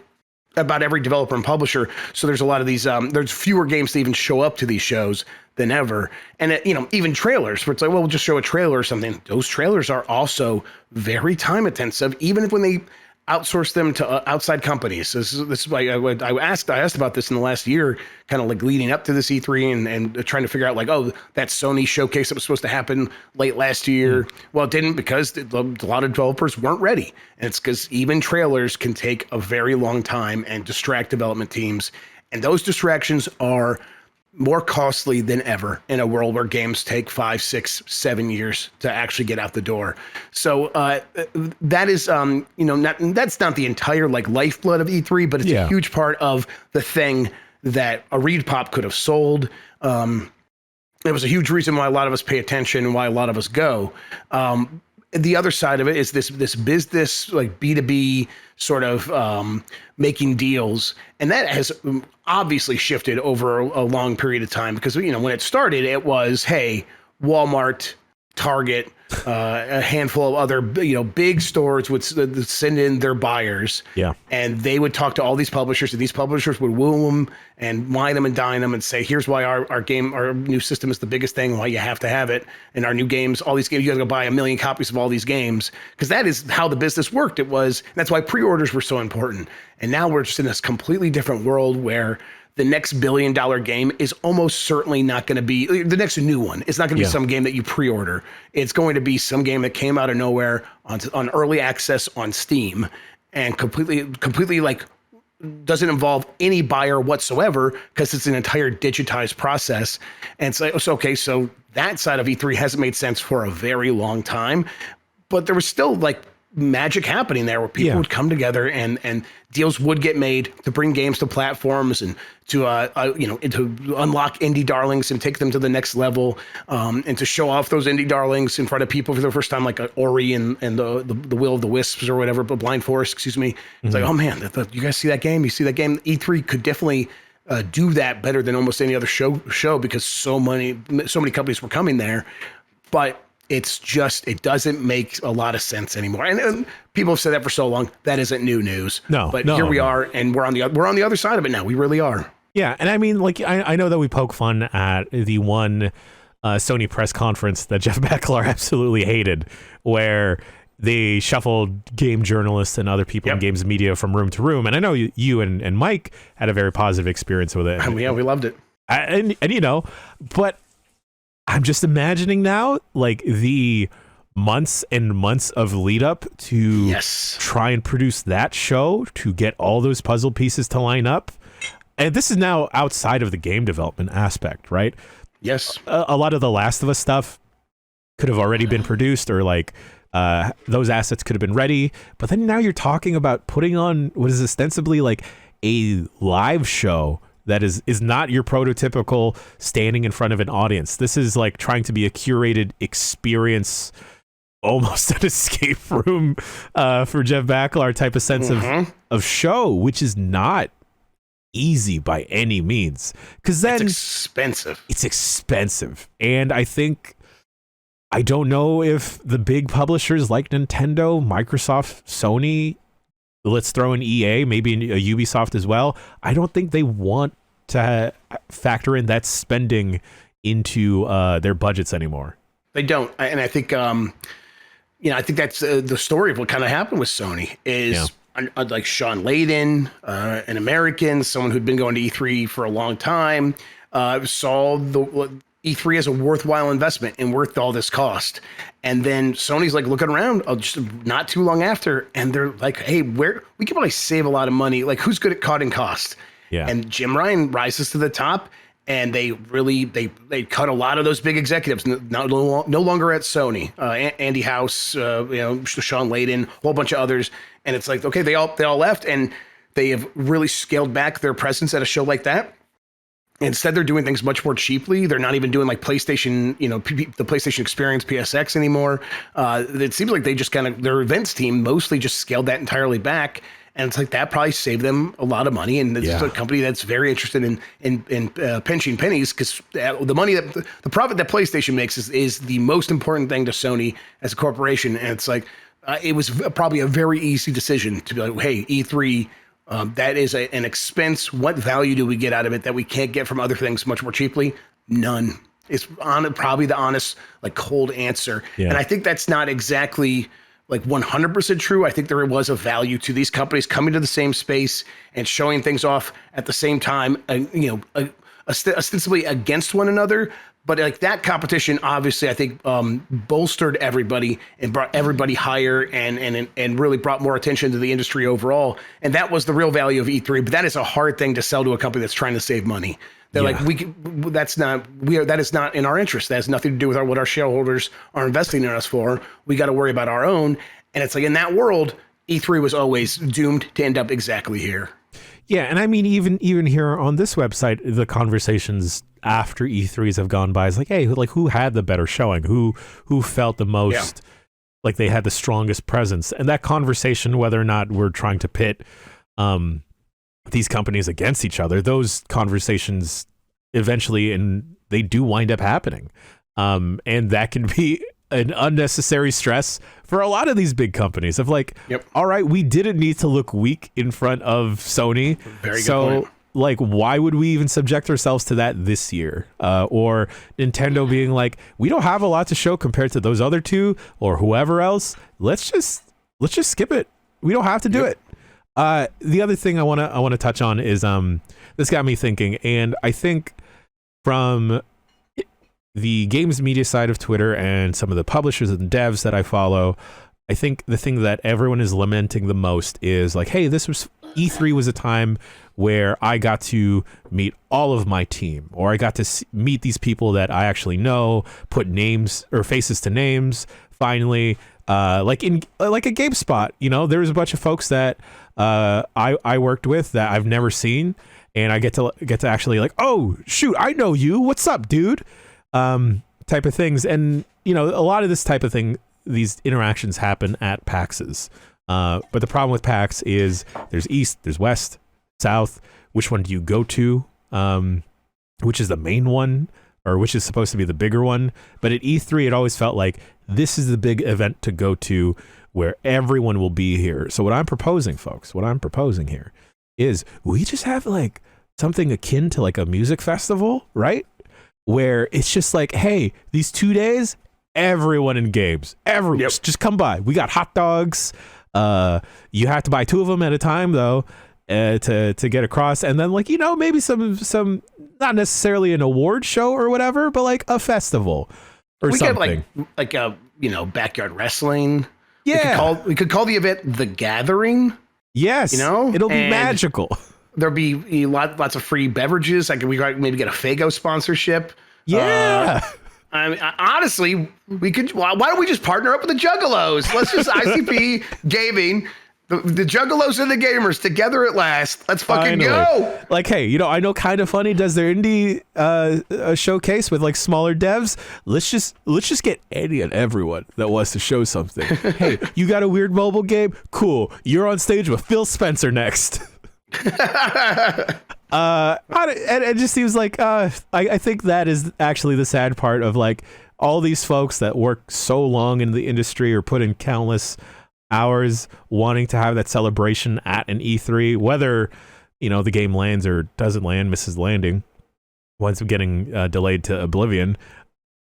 developer and publisher. So there's a lot of these, there's fewer games to even show up to these shows than ever. And, even trailers where it's like, well, we'll just show a trailer or something. Those trailers are also very time intensive, even if when they outsource them to outside companies. This is why I asked about this in the last year, kind of like leading up to this E3 and trying to figure out like, oh, that Sony showcase that was supposed to happen late last year. Well, it didn't because a lot of developers weren't ready. And it's because even trailers can take a very long time and distract development teams. And those distractions are more costly than ever in a world where games take 5, 6, 7 years to actually get out the door. So that is, that's not the entire like lifeblood of E3, but it's a huge part of the thing that a Reed Pop could have sold. It was a huge reason why a lot of us pay attention and why a lot of us go. The other side of it is this business, like B2B sort of making deals. And that has obviously shifted over a long period of time because, when it started, it was, hey, Walmart, Target, a handful of other, big stores would send in their buyers. Yeah. And they would talk to all these publishers, and these publishers would woo them and wine them and dine them and say, here's why our new system is the biggest thing, why you have to have it. And our new games, all these games, you got to go buy 1 million copies of all these games. Because that is how the business worked. That's why pre-orders were so important. And now we're just in this completely different world where the next $1 billion game is almost certainly not going to be the next new one. It's not going to be some game that you pre-order. It's going to be some game that came out of nowhere on early access on Steam and completely like doesn't involve any buyer whatsoever because it's an entire digitized process. And it's like, so that side of E3 hasn't made sense for a very long time, but there was still like magic happening there where people would come together and deals would get made to bring games to platforms and to to unlock indie darlings and take them to the next level, and to show off those indie darlings in front of people for the first time, like Ori and the Will of the Wisps or whatever, but Blind Forest, excuse me. It's like, oh man, you guys see that game? You see that game? E3 could definitely do that better than almost any other show because so many companies were coming there, but it doesn't make a lot of sense anymore. And people have said that for so long. That isn't new news. Here we are, and we're on the other side of it now. We really are. Yeah, and I mean, like, I know that we poke fun at the one Sony press conference that Jeff Beckler absolutely hated, where they shuffled game journalists and other people in games media from room to room. And I know you and Mike had a very positive experience with it. Yeah, we loved it. And but I'm just imagining now, like, the months and months of lead up to try and produce that show to get all those puzzle pieces to line up. And this is now outside of the game development aspect, right? Yes. A lot of the Last of Us stuff could have already been produced, or like those assets could have been ready. But then now you're talking about putting on what is ostensibly like a live show that is not your prototypical standing in front of an audience. This is like trying to be a curated experience, almost an escape room for Jeff Beckler type of sense of show, which is not easy by any means. Because then it's expensive. And I don't know if the big publishers like Nintendo, Microsoft, Sony, let's throw in EA, maybe a Ubisoft as well. I don't think they want to factor in that spending into their budgets anymore. They don't. And I think, I think that's the story of what kind of happened with Sony is like Sean Layden, an American, someone who'd been going to E3 for a long time, saw the E3 as a worthwhile investment and worth all this cost. And then Sony's like looking around just not too long after, and they're like, hey, we can probably save a lot of money. Like, who's good at cutting costs? Yeah. And Jim Ryan rises to the top, and they cut a lot of those big executives, no longer at Sony. Andy House, Sean Layden, a whole bunch of others. And it's like, okay, they all left, and they have really scaled back their presence at a show like that. Instead, they're doing things much more cheaply. They're not even doing like PlayStation, the PlayStation Experience PSX anymore. It seems like they just their events team mostly just scaled that entirely back. And it's like that probably saved them a lot of money. And this is a company that's very interested in pinching pennies, because the money the profit that PlayStation makes is the most important thing to Sony as a corporation. And it's like it was probably a very easy decision to be like, hey, E3. That is an expense. What value do we get out of it that we can't get from other things much more cheaply? None. It's probably the honest, like, cold answer. Yeah. And I think that's not exactly like 100% true. I think there was a value to these companies coming to the same space and showing things off at the same time, ostensibly against one another. But like that competition, obviously, I think bolstered everybody and brought everybody higher and really brought more attention to the industry overall. And that was the real value of E3. But that is a hard thing to sell to a company that's trying to save money. They're like, that is not in our interest. That has nothing to do with what our shareholders are investing in us for. We got to worry about our own. And it's like, in that world, E3 was always doomed to end up exactly here. Yeah, and I mean, even here on this website, the conversations after E3s have gone by is like, hey, who had the better showing? Who felt the most like they had the strongest presence? And that conversation, whether or not we're trying to pit these companies against each other, those conversations eventually, and they do wind up happening. And that can be an unnecessary stress for a lot of these big companies of like, all right, we didn't need to look weak in front of Sony. Very good point. Like, why would we even subject ourselves to that this year? Or Nintendo being like, we don't have a lot to show compared to those other two or whoever else. Let's just skip it. We don't have to do it. The other thing I want to touch on is this got me thinking, and I think from the games media side of Twitter and some of the publishers and devs that I follow, I think the thing that everyone is lamenting the most is like, hey, E3 was a time where I got to meet all of my team, or I got to meet these people that I actually know, put names or faces to names. Finally, like a GameSpot, there was a bunch of folks that I worked with that I've never seen, and I get to actually like, oh shoot, I know you. What's up, dude? Type of things. And a lot of this type of thing, these interactions happen at PAXs. But the problem with PAX is there's East, there's West, South. Which one do you go to? Which is the main one, or which is supposed to be the bigger one? But at E3, it always felt like this is the big event to go to where everyone will be here. So what I'm proposing, folks, here is we just have like something akin to like a music festival, right? Where it's just like, hey, these 2 days, everyone in games, just come by. We got hot dogs. You have to buy 2 of them at a time though, to get across. And then like, maybe some not necessarily an award show or whatever, but like a festival or something. Get like backyard wrestling. Yeah. We could call the event The Gathering. Yes. It'll be magical. There'll be lots of free beverages. We maybe get a Faygo sponsorship. Yeah. I mean, honestly, we could. Why don't we just partner up with the Juggalos? Let's just ICP Gaming, the Juggalos and the gamers together at last. Let's fucking go. Like, hey, I know Kind of Funny does their indie showcase with like smaller devs. Let's just get any and everyone that wants to show something. Hey, you got a weird mobile game? Cool. You're on stage with Phil Spencer next. It just seems like I think that is actually the sad part of like all these folks that work so long in the industry or put in countless hours wanting to have that celebration at an E3, whether the game lands or doesn't land, misses landing, winds up getting delayed to oblivion.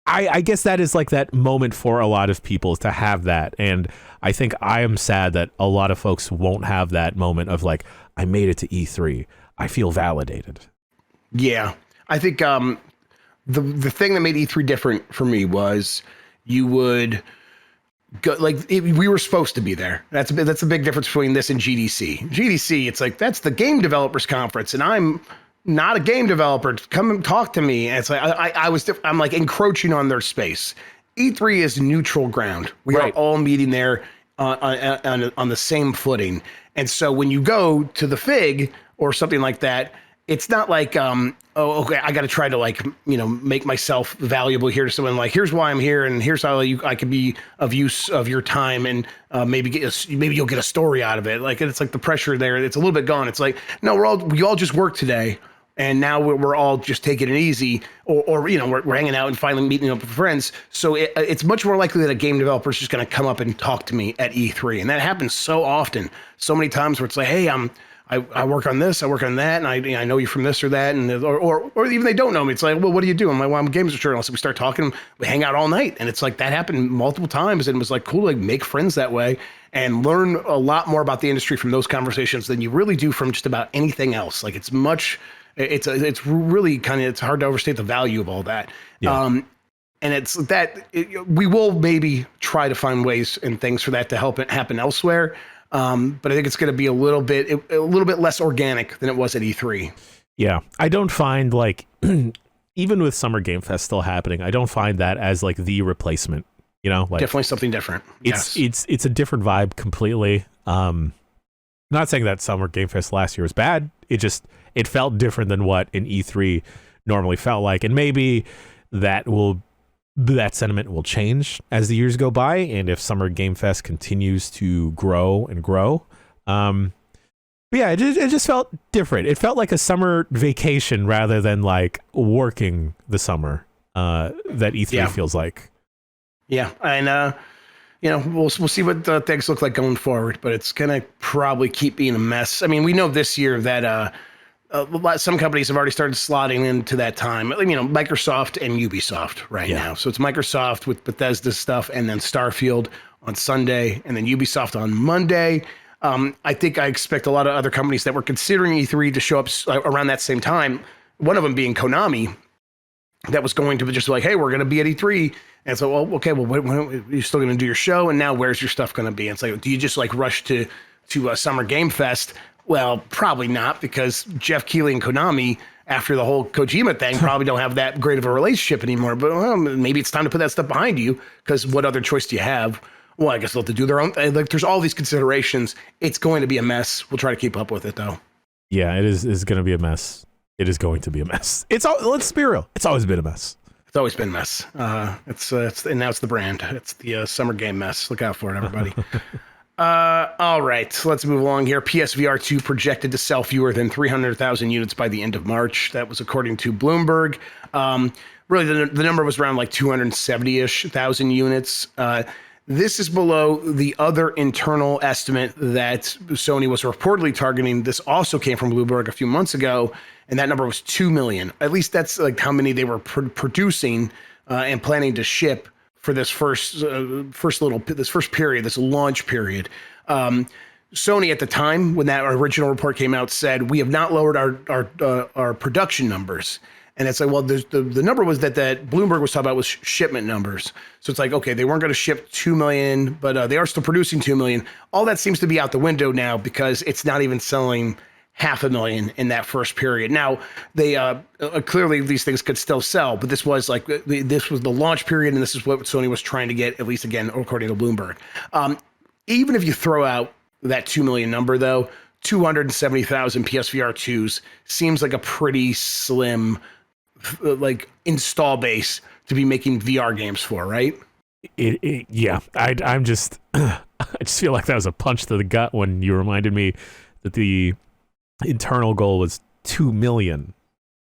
I guess that is like that moment for a lot of people to have that, and I think I am sad that a lot of folks won't have that moment of like, I made it to E3. I feel validated. Yeah. I think the thing that made E3 different for me was you would go we were supposed to be there. That's a big difference between this and GDC. GDC, it's like, that's the game developers conference, and I'm not a game developer. Come and talk to me. And it's like I'm like encroaching on their space. E3 is neutral ground. We are all meeting there on the same footing. And so when you go to the Fig or something like that, it's not like, okay, I got to try to like, make myself valuable here to someone. Like, here's why I'm here, and here's how I could be of use of your time, and maybe you'll get a story out of it. Like, it's like the pressure there. It's a little bit gone. It's like, no, we all just work today, and now we're all just taking it easy, or we're hanging out and finally meeting up with friends. So it's much more likely that a game developer is just going to come up and talk to me at E3, and that happens so often, so many times where it's like, hey, I work on this, I work on that, and I know you from this or that, and or even they don't know me. It's like, well, what do you do? I'm like, well, I'm a games journalist. So we start talking, we hang out all night, and it's like that happened multiple times, and it was like cool to like make friends that way and learn a lot more about the industry from those conversations than you really do from just about anything else. Like it's really it's hard to overstate the value of all that. Yeah. And it's that we will maybe try to find ways and things for that to help it happen elsewhere. But I think it's going to be a little bit less organic than it was at E3. Yeah, I don't find like even with Summer Game Fest still happening, I don't find that as like the replacement. Like definitely something different. It's a different vibe completely. Not saying that Summer Game Fest last year was bad. It felt different than what an E3 normally felt like, and maybe that sentiment will change as the years go by, and if Summer Game Fest continues to grow and grow. But yeah, it just felt different. It felt like a summer vacation rather than like working the summer that E3 feels like. Yeah, and we'll see what things look like going forward, but it's gonna probably keep being a mess. I mean, we know this year that some companies have already started slotting into that time. Microsoft and Ubisoft now. So it's Microsoft with Bethesda stuff, and then Starfield on Sunday, and then Ubisoft on Monday. I expect a lot of other companies that were considering E3 to show up around that same time. One of them being Konami, that was going to be just like, hey, we're going to be at E3. And so, well, okay, you're still going to do your show, and now where's your stuff going to be? And it's like, do you just like rush to Summer Game Fest? Well, probably not, because Jeff Keighley and Konami, after the whole Kojima thing, probably don't have that great of a relationship anymore. But maybe it's time to put that stuff behind you, because what other choice do you have? Well, I guess they'll have to do their own. Like, there's all these considerations. It's going to be a mess. We'll try to keep up with it, though. Yeah, it is going to be a mess. It is going to be a mess. Let's be real. It's always been a mess. It's always been a mess. And now it's the brand. It's the Summer Game Mess. Look out for it, everybody. All right, let's move along here. PSVR 2 projected to sell fewer than 300,000 units by the end of March. That was according to Bloomberg. Really, the number was around like 270-ish thousand units. This is below the other internal estimate that Sony was reportedly targeting. This also came from Bloomberg a few months ago, and that number was 2 million. At least that's like how many they were producing and planning to ship for this first period, this launch period. Sony at the time, when that original report came out, said, we have not lowered our production numbers. And it's like, well, the number was that Bloomberg was talking about was shipment numbers. So it's like, okay, they weren't going to ship 2 million, but they are still producing 2 million. All that seems to be out the window now, because it's not even selling 500,000 in that first period. Now, they clearly these things could still sell, but this was the launch period, and this is what Sony was trying to get, at least again, according to Bloomberg. Even if you throw out that 2 million number, though, 270,000 PSVR 2s seems like a pretty slim install base to be making VR games for, right? Yeah, I'm just I just feel like that was a punch to the gut when you reminded me that the internal goal was 2 million.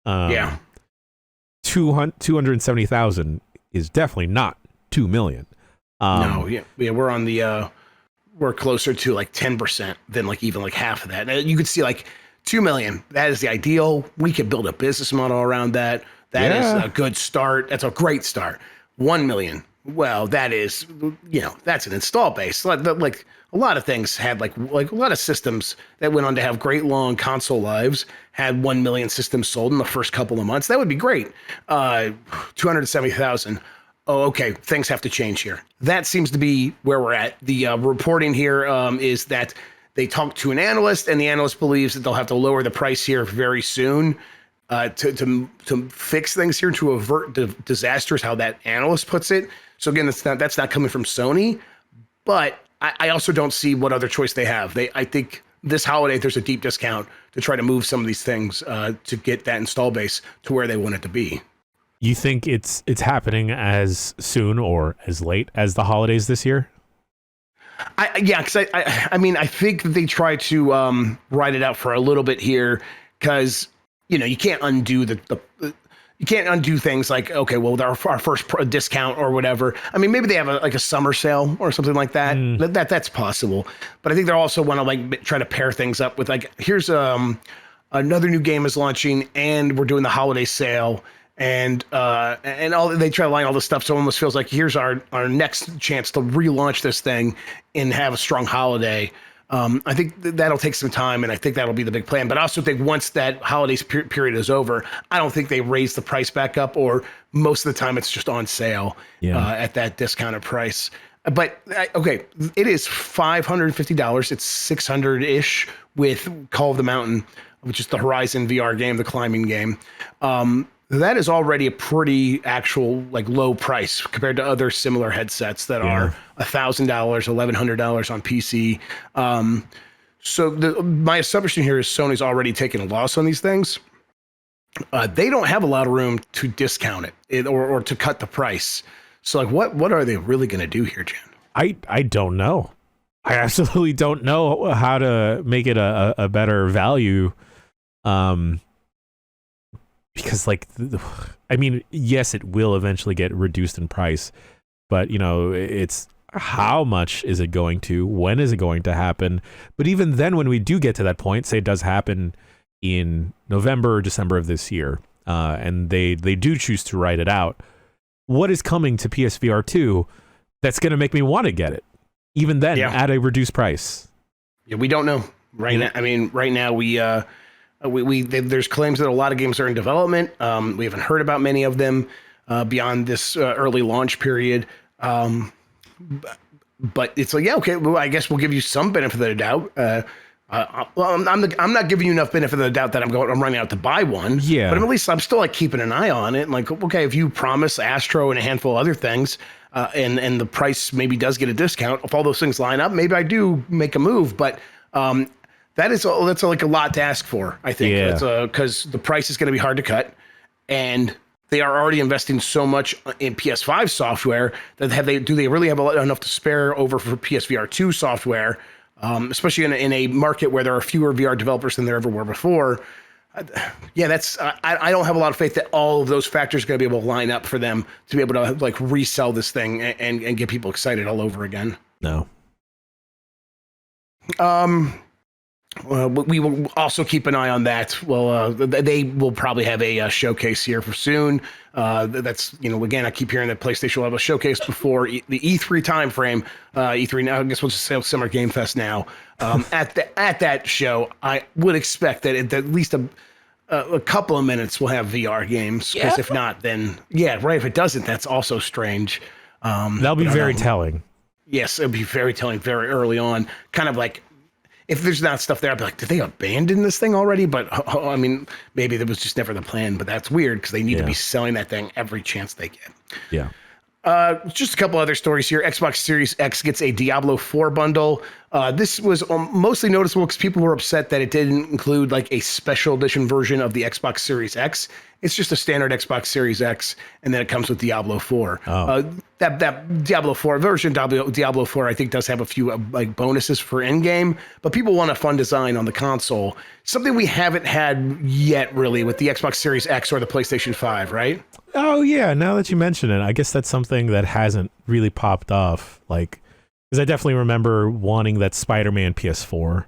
270,000 is definitely not 2 million. No, we're on the we're closer to like 10% than like even like half of that. And you could see like 2 million. That is the ideal. We could build a business model around that. That is a good start. That's a great start. 1 million. Well, that is, that's an install base. Like a lot of things had like a lot of systems that went on to have great long console lives had 1 million systems sold in the first couple of months. That would be great. 270,000. Oh, okay. Things have to change here. That seems to be where we're at. The reporting here is that they talked to an analyst, and the analyst believes that they'll have to lower the price here very soon to fix things here, to avert disasters, how that analyst puts it. So again, that's not coming from Sony, but I also don't see what other choice they have. I think this holiday, there's a deep discount to try to move some of these things to get that install base to where they want it to be. You think it's happening as soon or as late as the holidays this year? Because I mean, I think that they try to ride it out for a little bit here because, you can't undo you can't undo things like, okay, well, our first discount or whatever. I mean, maybe they have a summer sale or something like that. That's possible. But I think they also want to try to pair things up with here's another new game is launching and we're doing the holiday sale. And they try to line all this stuff, so it almost feels like here's our next chance to relaunch this thing and have a strong holiday. I think that'll take some time, and I think that'll be the big plan. But I also think once that holiday period is over, I don't think they raise the price back up, or most of the time it's just on sale at that discounted price. But okay, it is $550. It's $600-ish with Call of the Mountain, which is the Horizon VR game, the climbing game. That is already a pretty actual low price compared to other similar headsets that are $1,000, $1,100 on PC. So my assumption here is Sony's already taken a loss on these things. They don't have a lot of room to discount it or to cut the price. So what are they really going to do here, Jen? I don't know. I absolutely don't know how to make it a better value. Because I mean, yes, it will eventually get reduced in price, but it's how much is it going to, when is it going to happen? But even then, when we do get to that point, say it does happen in November or December of this year, and they do choose to write it out, what is coming to PSVR 2 that's going to make me want to get it, even then at a reduced price? Yeah, we don't know right now. I mean, right now there's claims that a lot of games are in development. We haven't heard about many of them beyond this early launch period. But it's okay, well, I guess we'll give you some benefit of the doubt. I'm not giving you enough benefit of the doubt that I'm running out to buy one. Yeah. But at least I'm still keeping an eye on it. Okay, if you promise Astro and a handful of other things, and the price maybe does get a discount, if all those things line up, maybe I do make a move. But that's a lot to ask for, I think. Yeah. Because the price is going to be hard to cut, and they are already investing so much in PS5 software that do they really have enough to spare over for PSVR 2 software, especially in a market where there are fewer VR developers than there ever were before. I don't have a lot of faith that all of those factors are going to be able to line up for them to be able to resell this thing and get people excited all over again. No. We will also keep an eye on that. Well, they will probably have a showcase here for soon. That's, again, I keep hearing that PlayStation will have a showcase before the E3 timeframe. E3 now, I guess we'll just say Summer Game Fest now. At that show, I would expect that at least a couple of minutes we'll have VR games. Because if not, then if it doesn't, that's also strange. That'll be very telling. Yes, it'll be very telling very early on. Kind of if there's not stuff there, I'd be did they abandon this thing already? But I mean, maybe that was just never the plan, but that's weird because they need to be selling that thing every chance they get. Yeah. Just a couple other stories here. Xbox Series X gets a Diablo 4 bundle. This was mostly noticeable because people were upset that it didn't include a special edition version of the Xbox Series X. It's just a standard Xbox Series X, and then it comes with Diablo 4. That Diablo 4 version, Diablo 4, I think does have a few bonuses for in-game, but people want a fun design on the console. Something we haven't had yet, really, with the Xbox Series X or the PlayStation 5, right? Oh, yeah. Now that you mention it, I guess that's something that hasn't really popped off. Because I definitely remember wanting that Spider-Man PS4.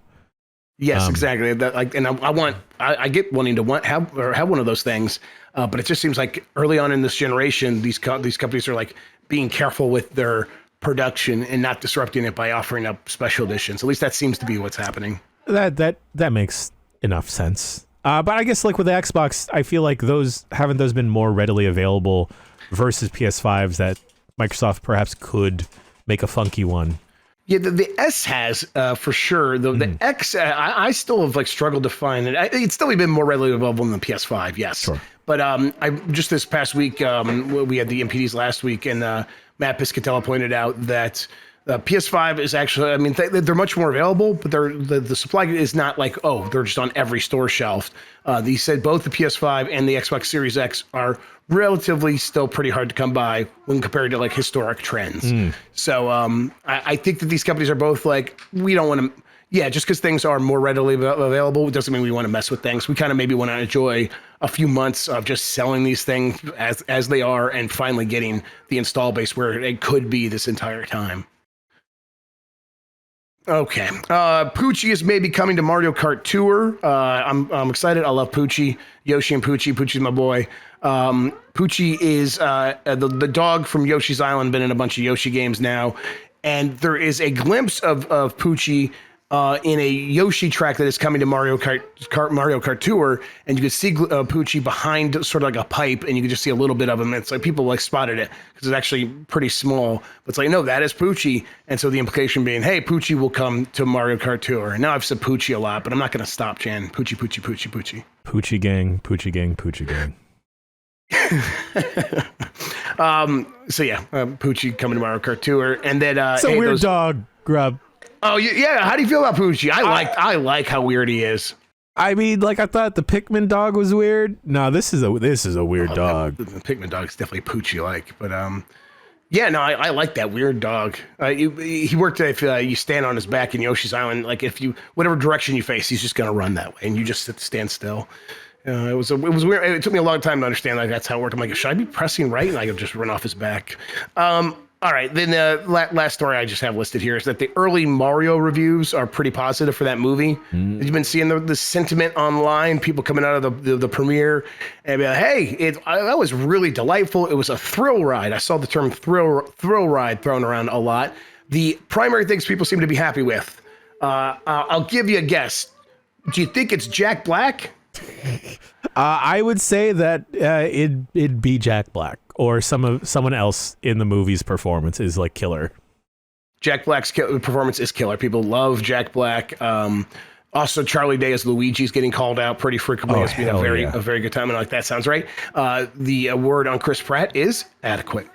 Yes, exactly. And I get wanting to have one of those things, but it just seems like early on in this generation, these companies are being careful with their production and not disrupting it by offering up special editions. At least that seems to be what's happening. That makes enough sense. But I guess with the Xbox, I feel like haven't those been more readily available versus PS5s that Microsoft perhaps could make a funky one. Yeah, the S has for sure. The X, I still have struggled to find it. It's still been more readily available than the PS5, yes. Sure. But I just this past week, we had the MPDs last week, and Matt Piscatella pointed out that The PS5 is actually, I mean, they're much more available, but the supply is not like, oh, they're just on every store shelf. They said both the PS5 and the Xbox Series X are relatively still pretty hard to come by when compared to like historic trends. So I think that these companies are both like, we don't want to, just because things are more readily available doesn't mean we want to mess with things. We kind of maybe want to enjoy a few months of just selling these things as they are and finally getting the install base where it could be this entire time. Okay. Poochie is maybe coming to Mario Kart Tour. I'm excited. I love Poochie. Yoshi and Poochie. Poochie's my boy. Poochie is the dog from Yoshi's Island, been in a bunch of Yoshi games now. And there is a glimpse of Poochie in a Yoshi track that is coming to Mario Kart Tour, and you can see Poochie behind sort of like a pipe, and you can just see a little bit of him. It's like people like spotted it because it's actually pretty small, but it's like, no, that is Poochie. And so the implication being, hey, Poochie will come to Mario Kart Tour. And now I've said Poochie a lot, but I'm not going to stop, Jan. Poochie, Poochie, Poochie, Poochie. Poochie gang, Poochie gang, Poochie gang. Poochie coming to Mario Kart Tour, and then it's a weird dog, Grub. Oh yeah, how do you feel about Poochie? I like how weird he is. I mean, like, I thought the Pikmin dog was weird. No, this is a weird dog. The Pikmin dog is definitely Poochie-like, but I like that weird dog. He worked if you stand on his back in Yoshi's Island, like if you whatever direction you face, he's just gonna run that way, and you just stand still. It was weird. It took me a long time to understand like that's how it worked. I'm like, should I be pressing right? And I could just run off his back. All right, then the last story I just have listed here is that the early Mario reviews are pretty positive for that movie. You've been seeing the sentiment online, people coming out of the premiere and be like, hey, that was really delightful. It was a thrill ride. I saw the term thrill ride thrown around a lot. The primary things people seem to be happy with. I'll give you a guess. Do you think it's Jack Black? I would say that it'd be Jack Black or someone else in the movie's performance is like killer. Jack Black's performance is killer. People love Jack Black. Also, Charlie Day as Luigi's getting called out pretty frequently as being a very good time. And like that sounds right. The word on Chris Pratt is adequate.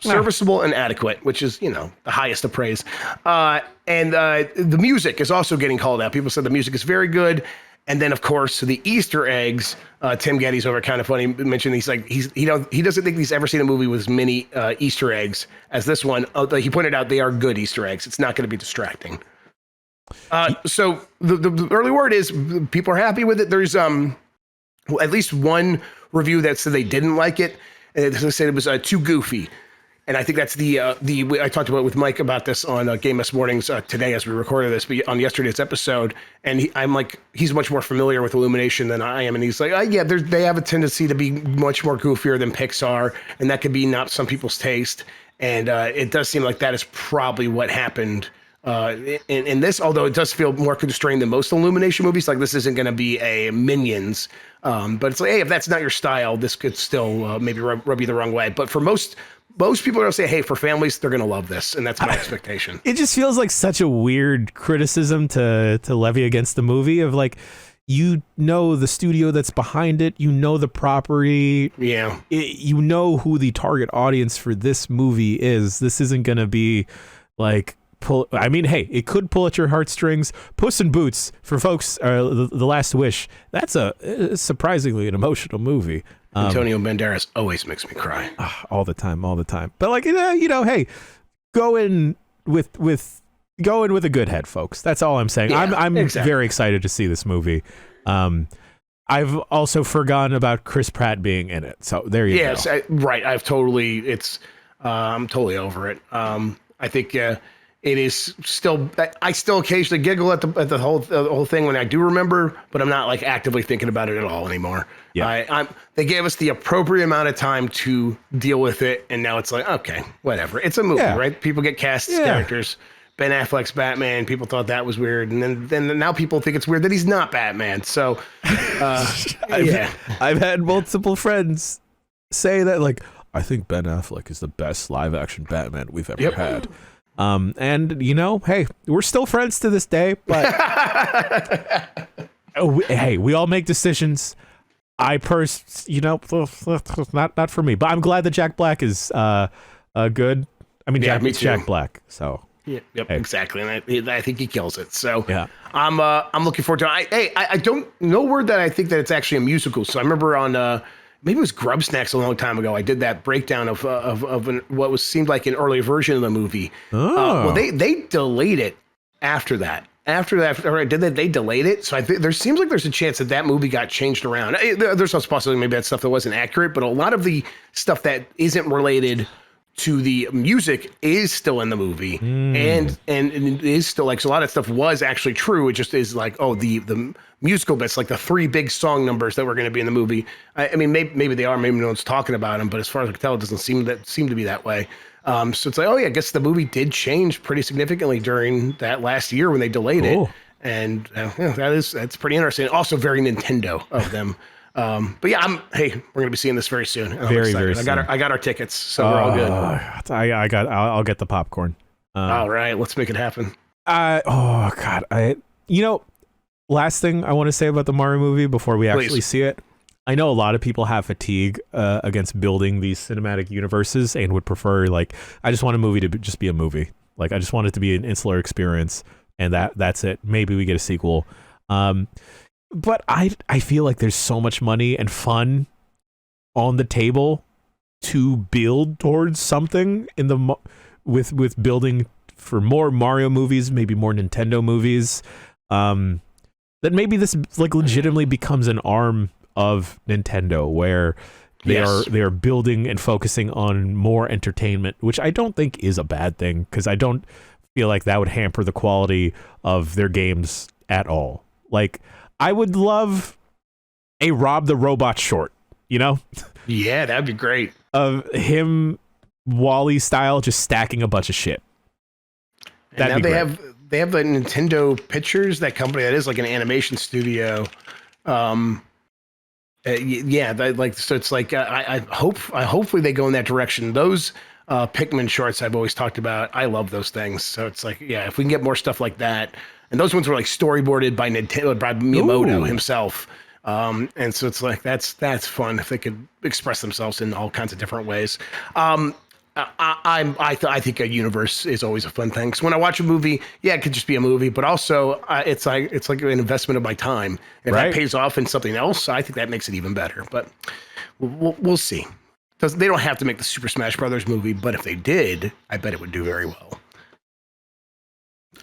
Serviceable and adequate, which is, the highest of praise. And the music is also getting called out. People said the music is very good. And then, of course, the Easter eggs. Tim Geddes over Kind of Funny mentioned he doesn't think he's ever seen a movie with as many Easter eggs as this one. He pointed out they are good Easter eggs. It's not going to be distracting. So the early word is people are happy with it. There's at least one review that said they didn't like it. They said it was too goofy. And I think that's I talked about with Mike about this on Game S Mornings today as we recorded this, but on yesterday's episode. And he's much more familiar with Illumination than I am. And he's like, they have a tendency to be much more goofier than Pixar. And that could be not some people's taste. And it does seem like that is probably what happened in this, although it does feel more constrained than most Illumination movies. Like this isn't going to be a Minions. But it's like, hey, if that's not your style, this could still maybe rub you the wrong way. But for most people are going to say, hey, for families, they're going to love this. And that's my expectation. It just feels like such a weird criticism to levy against the movie of like, the studio that's behind it, the property. Yeah. Who the target audience for this movie is. This isn't going to be like, it could pull at your heartstrings. Puss in Boots for folks, the Last Wish. That's a surprisingly an emotional movie. Antonio Banderas always makes me cry. All the time. But like, hey, go in with a good head, folks. That's all I'm saying. Yeah, I'm exactly. Very excited to see this movie. I've also forgotten about Chris Pratt being in it. So there you go. Yes, right. I'm totally over it. I think it is still. I still occasionally giggle at the whole thing when I do remember, but I'm not like actively thinking about it at all anymore. Yeah. They gave us the appropriate amount of time to deal with it, and now it's like, okay, whatever. It's a movie, right? People get cast as characters. Ben Affleck's Batman. People thought that was weird, and then now people think it's weird that he's not Batman. So, I've had multiple friends say that, like, I think Ben Affleck is the best live action Batman we've ever had. And hey, we're still friends to this day, but hey, we all make decisions. Not for me, but I'm glad that Jack Black is good. I mean, Jack Black. So Yeah, yep, Hey. exactly, and I think he kills it. So Yeah. I'm looking forward to it. I don't no word that I think that it's actually a musical. So I remember on maybe it was Grub Snacks a long time ago. I did that breakdown of what seemed like an early version of the movie. Oh. Well, they delayed it after that. After I did that, they delayed it. So I think there seems like there's a chance that movie got changed around. There's also possibility maybe that stuff that wasn't accurate, but a lot of the stuff that isn't related to the music is still in the movie, and it is still like, so a lot of stuff was actually true. It just is like, oh, the musical bits, like the 3 big song numbers that were going to be in the movie. I mean, maybe they are, maybe no one's talking about them, but as far as I can tell, it doesn't seem to be that way. So it's like, oh yeah, I guess the movie did change pretty significantly during that last year when they delayed it, and that's pretty interesting. Also, very Nintendo of them. But yeah, we're gonna be seeing this very soon. Very soon. I got our tickets, so we're all good. I'll get the popcorn. All right, let's make it happen. Oh God, last thing I want to say about the Mario movie before we actually see it. I know a lot of people have fatigue against building these cinematic universes and would prefer, like, I just want a movie to just be a movie. Like, I just want it to be an insular experience, and that's it. Maybe we get a sequel. But I feel like there's so much money and fun on the table to build towards something in the with building for more Mario movies, maybe more Nintendo movies. That maybe this like legitimately becomes an arm of Nintendo where they are building and focusing on more entertainment, which I don't think is a bad thing, because I don't feel like that would hamper the quality of their games at all. Like, I would love a Rob the Robot short, you know? Yeah, that'd be great. Of him, Wall-E style, just stacking a bunch of shit. And now they have the Nintendo Pictures, that company that is like an animation studio. So it's like hopefully they go in that direction. Those Pikmin shorts I've always talked about, I love those things. So it's like, yeah, if we can get more stuff like that, and those ones were like storyboarded by Miyamoto himself. And so it's like that's fun if they could express themselves in all kinds of different ways. I think a universe is always a fun thing, because when I watch a movie, yeah, it could just be a movie, but also it's like an investment of my time. If that pays off in something else, I think that makes it even better. But we'll see. They don't have to make the Super Smash Brothers movie, but if they did, I bet it would do very well.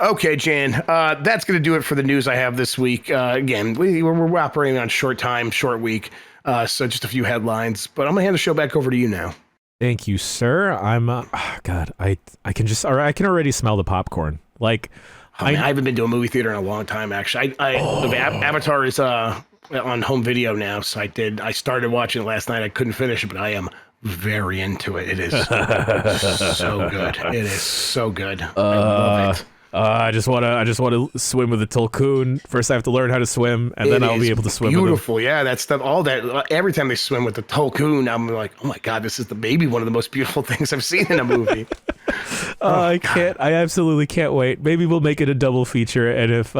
Okay, Jan, that's going to do it for the news I have this week. Again, we're operating on short week, so just a few headlines. But I'm going to hand the show back over to you now. Thank you, sir. I'm God, I can already smell the popcorn. Like, I haven't been to a movie theater in a long time, actually. Avatar is on home video now, so I started watching it last night. I couldn't finish it, but I am very into it. It is so good. It is so good. I love it. I just want to swim with a Tulkun. First, I have to learn how to swim, and then I'll be able to swim. Beautiful, with them. Yeah. That stuff. All that. Every time they swim with the Tulkun, I'm like, oh my God, this is maybe one of the most beautiful things I've seen in a movie. I absolutely can't wait. Maybe we'll make it a double feature, and if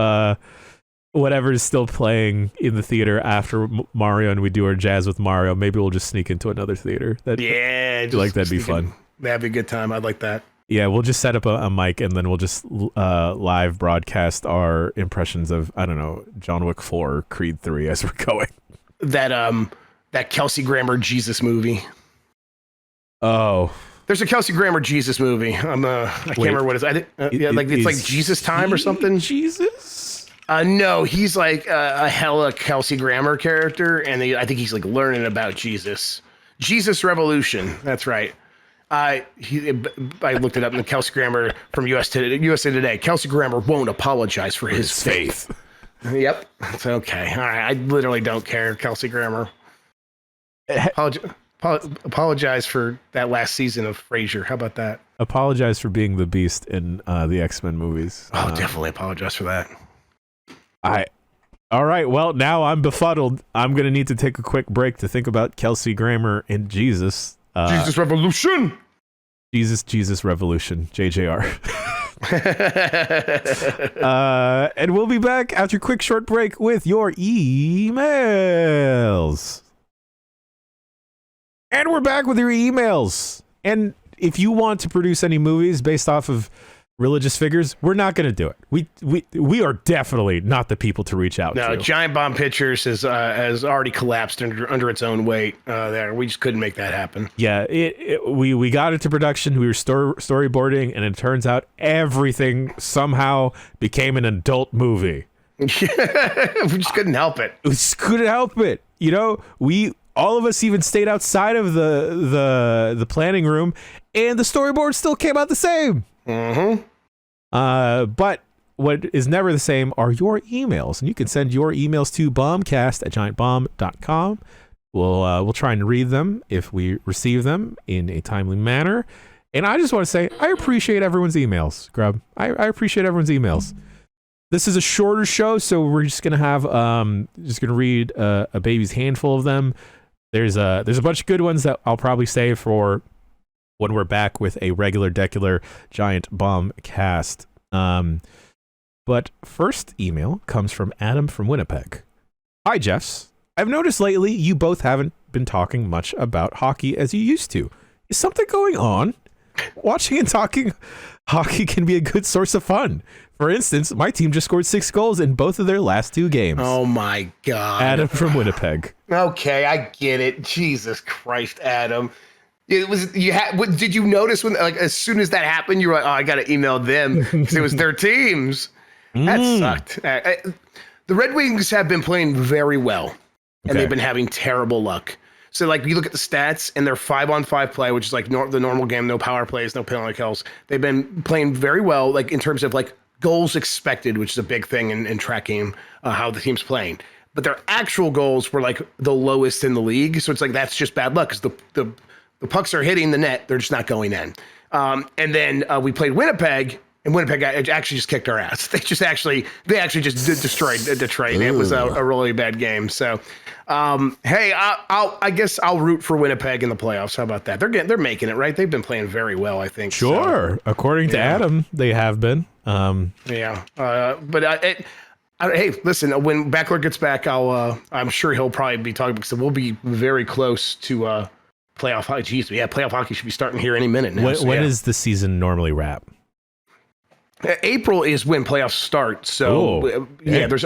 whatever is still playing in the theater after Mario, and we do our jazz with Mario, maybe we'll just sneak into another theater. That'd be fun. That'd be a good time. I'd like that. Yeah, we'll just set up a mic, and then we'll just live broadcast our impressions of, I don't know, John Wick 4 or Creed 3 as we're going. That Kelsey Grammer Jesus movie. Oh. There's a Kelsey Grammer Jesus movie. I can't remember what it is. I think it's like Jesus Time or something. Jesus? No, he's like a hella Kelsey Grammer character, and I think he's like learning about Jesus. Jesus Revolution. That's right. I looked it up in the Kelsey Grammer from USA Today. Kelsey Grammer won't apologize for his faith. Yep. It's okay. All right. I literally don't care, Kelsey Grammer. Apologize for that last season of Frasier. How about that? Apologize for being the Beast in the X-Men movies. Oh, definitely apologize for that. All right. Well, now I'm befuddled. I'm going to need to take a quick break to think about Kelsey Grammer and Jesus. Jesus Revolution. Jesus Revolution. JJR. And we'll be back after a quick short break with your emails. And we're back with your emails. And if you want to produce any movies based off of religious figures, we're not going to do it. We are definitely not the people to reach out to. No, Giant Bomb Pictures has already collapsed under its own weight there. We just couldn't make that happen. Yeah, we got into production, we were storyboarding, and it turns out everything somehow became an adult movie. We just couldn't help it. We just couldn't help it. You know, all of us even stayed outside of the planning room, and the storyboard still came out the same. Mm-hmm. But what is never the same are your emails, and you can send your emails to bombcast@giantbomb.com. We'll try and read them if we receive them in a timely manner. And I just want to say I appreciate everyone's emails, Grub. I appreciate everyone's emails. This is a shorter show, so we're just gonna have read a baby's handful of them. There's a bunch of good ones that I'll probably save for when we're back with a regular decular Giant Bomb cast. But first email comes from Adam from Winnipeg. Hi, Jeffs. I've noticed lately you both haven't been talking much about hockey as you used to. Is something going on? Watching and talking hockey can be a good source of fun. For instance, my team just scored 6 goals in both of their last 2 games. Oh my God. Adam from Winnipeg. Okay, I get it. Jesus Christ, Adam. Did you notice when, like, as soon as that happened, you were like, oh, I got to email them because it was their teams. That sucked. The Red Wings have been playing very well, and they've been having terrible luck. So, like, you look at the stats, and their 5-on-5 play, which is like the normal game, no power plays, no penalty kills. They've been playing very well, like in terms of like goals expected, which is a big thing in tracking how the team's playing. But their actual goals were like the lowest in the league. So it's like that's just bad luck because the pucks are hitting the net, they're just not going in. And then we played Winnipeg. And Winnipeg actually just kicked our ass. They actually just destroyed Detroit. It was a really bad game. So, hey, I guess I'll root for Winnipeg in the playoffs. How about that? They're making it, right? They've been playing very well, I think. Sure, so, according to Adam, they have been. Hey, listen. When Backler gets back, I'm sure he'll probably be talking because we'll be very close to playoff hockey. Geez, playoff hockey should be starting here any minute now. When is the season normally wrap? April is when playoffs start. So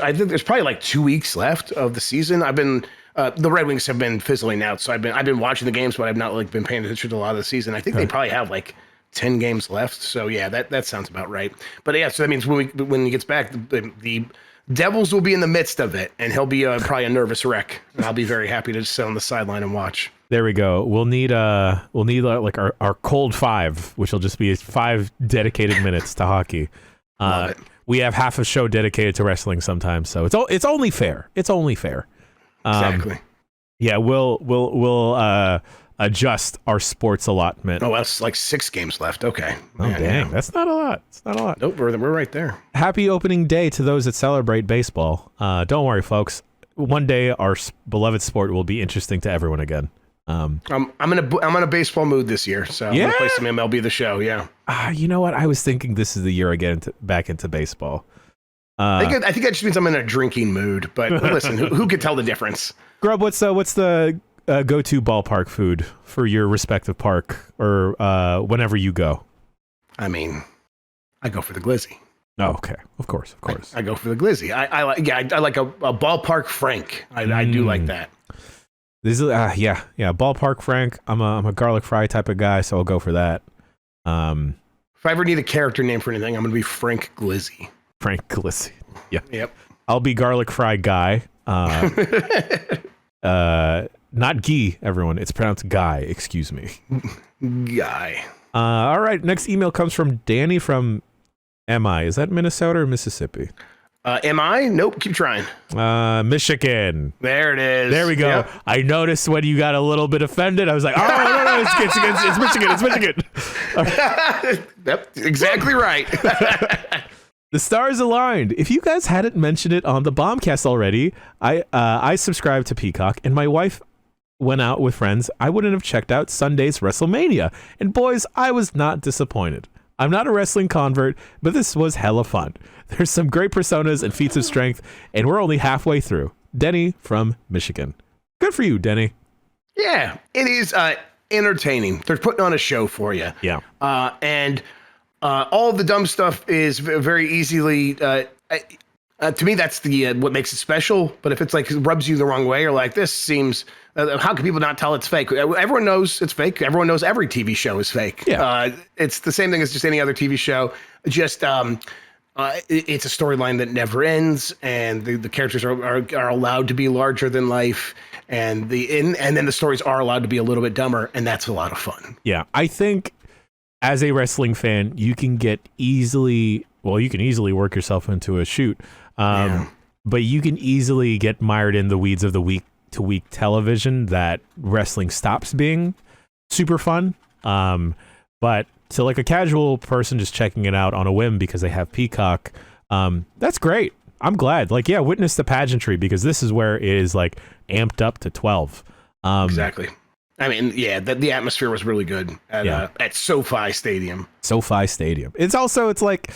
I think there's probably like 2 weeks left of the season. I've been the Red Wings have been fizzling out, so I've been watching the games, but I've not like been paying attention to a lot of the season. I think they probably have like 10 games left. So yeah, that sounds about right. But yeah, so that means when he gets back, the Devils will be in the midst of it, and he'll be probably a nervous wreck. And I'll be very happy to just sit on the sideline and watch. There we go. We'll need like our cold 5, which will just be 5 dedicated minutes to hockey. Love it. We have half a show dedicated to wrestling sometimes, so it's only fair. It's only fair. Exactly. Yeah, we'll adjust our sports allotment. Oh, that's like 6 games left. Okay. Oh, dang. Yeah. That's not a lot. It's not a lot. Nope, we're right there. Happy opening day to those that celebrate baseball. Don't worry, folks. One day our beloved sport will be interesting to everyone again. I'm in a baseball mood this year, so I'm gonna play some MLB The Show. Yeah. You know what? I was thinking this is the year I get back into baseball. I think that just means I'm in a drinking mood. But listen, who could tell the difference? Grub, what's the go-to ballpark food for your respective park or whenever you go? I mean, I go for the glizzy. Oh, okay. Of course. I go for the glizzy. I like a ballpark Frank. I do like that. This is ballpark Frank. I'm a garlic fry type of guy, so I'll go for that. If I ever need a character name for anything, I'm gonna be Frank Glizzy. Frank Glizzy. Yeah. Yep. I'll be garlic fry guy. Not Guy, everyone. It's pronounced Guy. Excuse me. Guy. All right. Next email comes from Danny from MI. Is that Minnesota or Mississippi? Am I? Nope. Keep trying. Michigan. There it is. There we go. Yep. I noticed when you got a little bit offended. I was like, oh, no, it's Michigan. It's Michigan. Yep. Exactly right. The stars aligned. If you guys hadn't mentioned it on the Bombcast already, I subscribed to Peacock, and my wife went out with friends. I wouldn't have checked out Sunday's WrestleMania. And boys, I was not disappointed. I'm not a wrestling convert, but this was hella fun. There's some great personas and feats of strength, and we're only halfway through. Denny from Michigan. Good for you, Denny. Yeah, it is entertaining. They're putting on a show for you. Yeah. And All of the dumb stuff is very easily. To me, that's the what makes it special. But if it's like rubs you the wrong way, or like this seems, how can people not tell it's fake? Everyone knows it's fake. Everyone knows every TV show is fake. Yeah. It's the same thing as just any other TV show. Just it's a storyline that never ends, and the characters are allowed to be larger than life, and then the stories are allowed to be a little bit dumber, and that's a lot of fun. Yeah, I think as a wrestling fan, you can easily work yourself into a shoot. But you can easily get mired in the weeds of the week-to-week television that wrestling stops being super fun. But to like a casual person just checking it out on a whim because they have Peacock, that's great. I'm glad. Like, yeah, witness the pageantry, because this is where it is like amped up to 12. Exactly. I mean, yeah, the atmosphere was really good at SoFi Stadium. SoFi Stadium. It's like,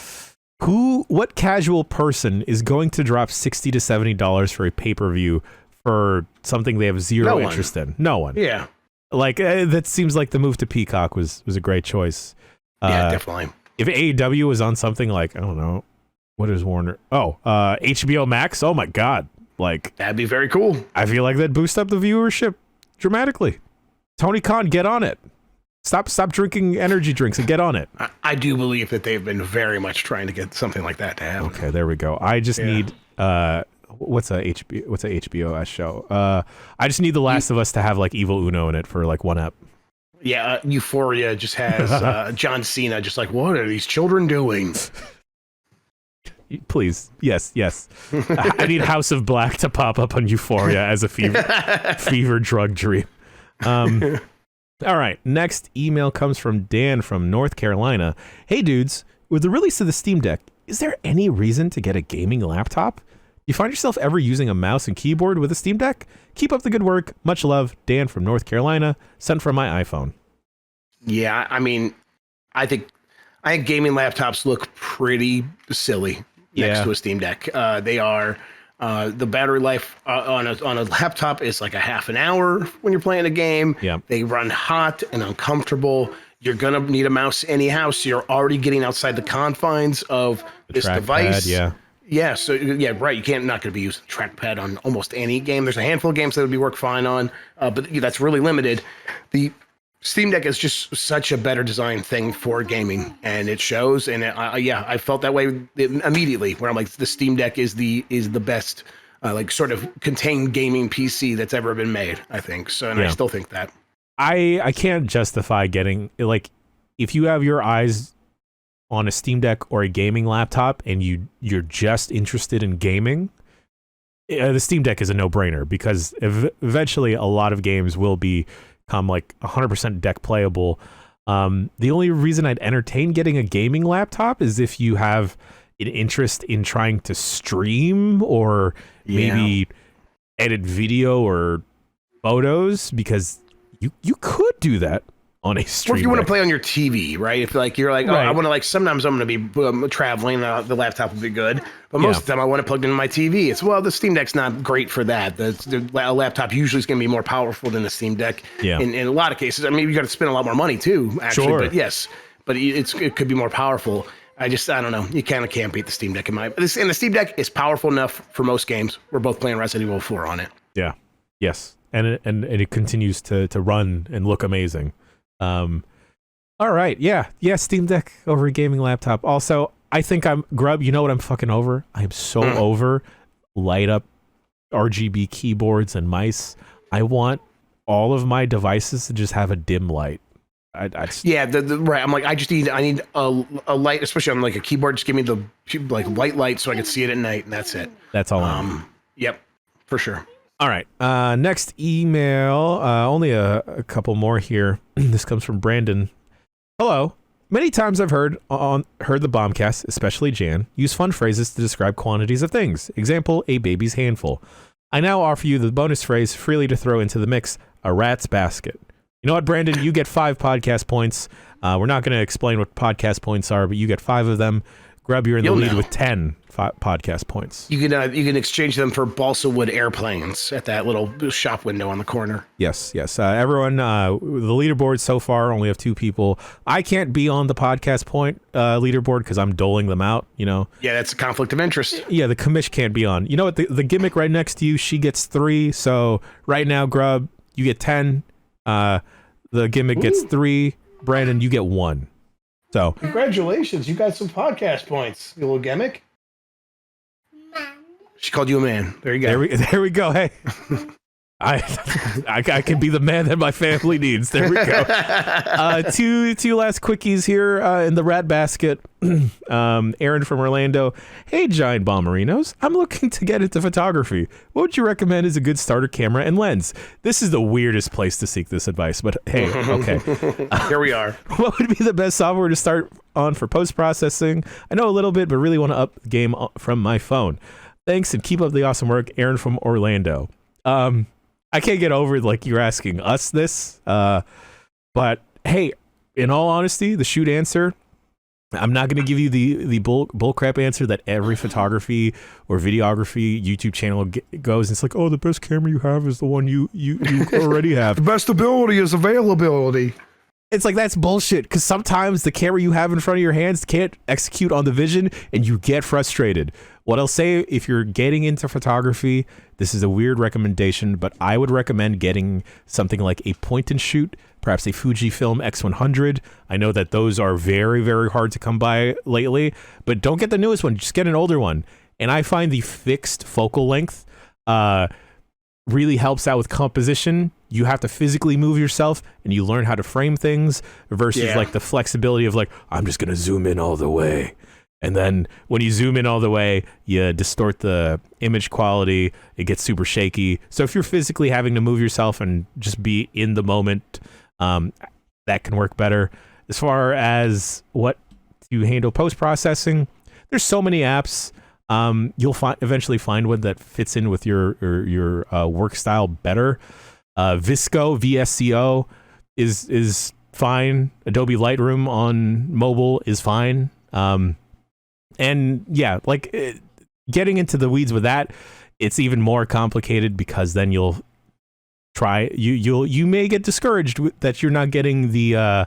what casual person is going to drop $60 to $70 for a pay-per-view for something they have zero interest in? No one. Yeah. Like, that seems like the move to Peacock was a great choice. Yeah, definitely. If AEW was on something like, I don't know, what is Warner? HBO Max. Oh my God. Like, that'd be very cool. I feel like that'd boost up the viewership dramatically. Tony Khan, get on it. Stop drinking energy drinks and get on it. I do believe that they've been very much trying to get something like that to happen. Okay, there we go. I just need what's a HBO show? I just need The Last of Us to have like Evil Uno in it for like one ep. Yeah, Euphoria just has John Cena just like, what are these children doing? Please, yes. I need House of Black to pop up on Euphoria as a fever drug dream. All right, next email comes from Dan from North Carolina. Hey dudes, with the release of the Steam Deck, is there any reason to get a gaming laptop? You find yourself ever using a mouse and keyboard with a Steam Deck? Keep up the good work. Much love, Dan from North Carolina, sent from my iPhone. Yeah, I mean, I think gaming laptops look pretty silly next to a Steam Deck. They are. The battery life on a laptop is like a half an hour when you're playing a game. Yeah. They run hot and uncomfortable. You're going to need a mouse anyhow, so you're already getting outside the confines of this device. Yeah, so yeah, right. You're not going to be using a trackpad on almost any game. There's a handful of games that would be work fine on, but that's really limited. The Steam Deck is just such a better designed thing for gaming, and it shows. And I felt that way immediately. Where I'm like, the Steam Deck is the best, like sort of contained gaming PC that's ever been made. I think so, and I still think that. I can't justify getting, like, if you have your eyes on a Steam Deck or a gaming laptop and you're just interested in gaming, the Steam Deck is a no-brainer, because eventually a lot of games will become like 100% deck playable. The only reason I'd entertain getting a gaming laptop is if you have an interest in trying to stream or maybe edit video or photos, because you could do that on a stream. Or if you want to play on your TV, right? If like you're like, I want to, like, sometimes I'm going to be traveling, the laptop will be good, but most of the time I want to plug into my TV. The Steam Deck's not great for that. The laptop usually is going to be more powerful than the Steam Deck. Yeah. In a lot of cases, I mean, you got to spend a lot more money too, actually. Sure. But yes, but it could be more powerful. I don't know. You kind of can't beat the Steam Deck and the Steam Deck is powerful enough for most games. We're both playing Resident Evil 4 on it. Yeah. Yes. And it continues to run and look amazing. All right. Yeah. Steam Deck over a gaming laptop. Also, I think Grub, you know what I'm fucking over? I am so over light up RGB keyboards and mice. I want all of my devices to just have a dim light. Right. I'm like, I need a light, especially on like a keyboard. Just give me the like white light so I can see it at night, and that's it. That's all I need. Yep, for sure. All right. Next email. Only a couple more here. This comes from Brandon. Hello. Many times I've heard the Bombcast, especially Jan, use fun phrases to describe quantities of things. Example, a baby's handful. I now offer you the bonus phrase freely to throw into the mix, a rat's basket. You know what, Brandon? You get 5 podcast points. We're not going to explain what podcast points are, but you get 5 of them. Grub, you're in the You'll lead know. with 10 podcast points. You can exchange them for balsa wood airplanes at that little shop window on the corner. Yes. Everyone, the leaderboard so far only have 2 people. I can't be on the podcast point leaderboard because I'm doling them out, Yeah, that's a conflict of interest. Yeah, the commish can't be on. You know what? The gimmick right next to you, she gets 3. So right now, Grub, you get 10. The gimmick gets 3. Brandon, you get 1. So Congratulations, you got some podcast points, you little gimmick. She called you a man. There you go. there we go. Hey, I can be the man that my family needs. There we go. Two last quickies here in the rat basket. Aaron from Orlando. Hey, Giant Bomberinos. I'm looking to get into photography. What would you recommend as a good starter camera and lens? This is the weirdest place to seek this advice, but hey, okay. Here we are. What would be the best software to start on for post-processing? I know a little bit, but really want to up the game from my phone. Thanks, and keep up the awesome work. Aaron from Orlando. I can't get over like you're asking us this, but hey, in all honesty, the shoot answer, I'm not going to give you the bullcrap answer that every photography or videography YouTube channel goes. It's like, oh, the best camera you have is the one you already have. The best ability is availability. It's like, that's bullshit, because sometimes the camera you have in front of your hands can't execute on the vision and you get frustrated. What I'll say, if you're getting into photography, this is a weird recommendation, but I would recommend getting something like a point and shoot, perhaps a Fujifilm X100. I know that those are very, very hard to come by lately, but don't get the newest one, just get an older one. And I find the fixed focal length really helps out with composition. You have to physically move yourself and you learn how to frame things versus like the flexibility of like, I'm just going to zoom in all the way. And then when you zoom in all the way, you distort the image quality. It gets super shaky. So if you're physically having to move yourself and just be in the moment, that can work better. As far as what to handle post-processing, there's so many apps. You'll eventually find one that fits in with your work style better. VSCO is fine. Adobe Lightroom on mobile is fine. And yeah, like getting into the weeds with that, it's even more complicated because then you may get discouraged that you're not getting the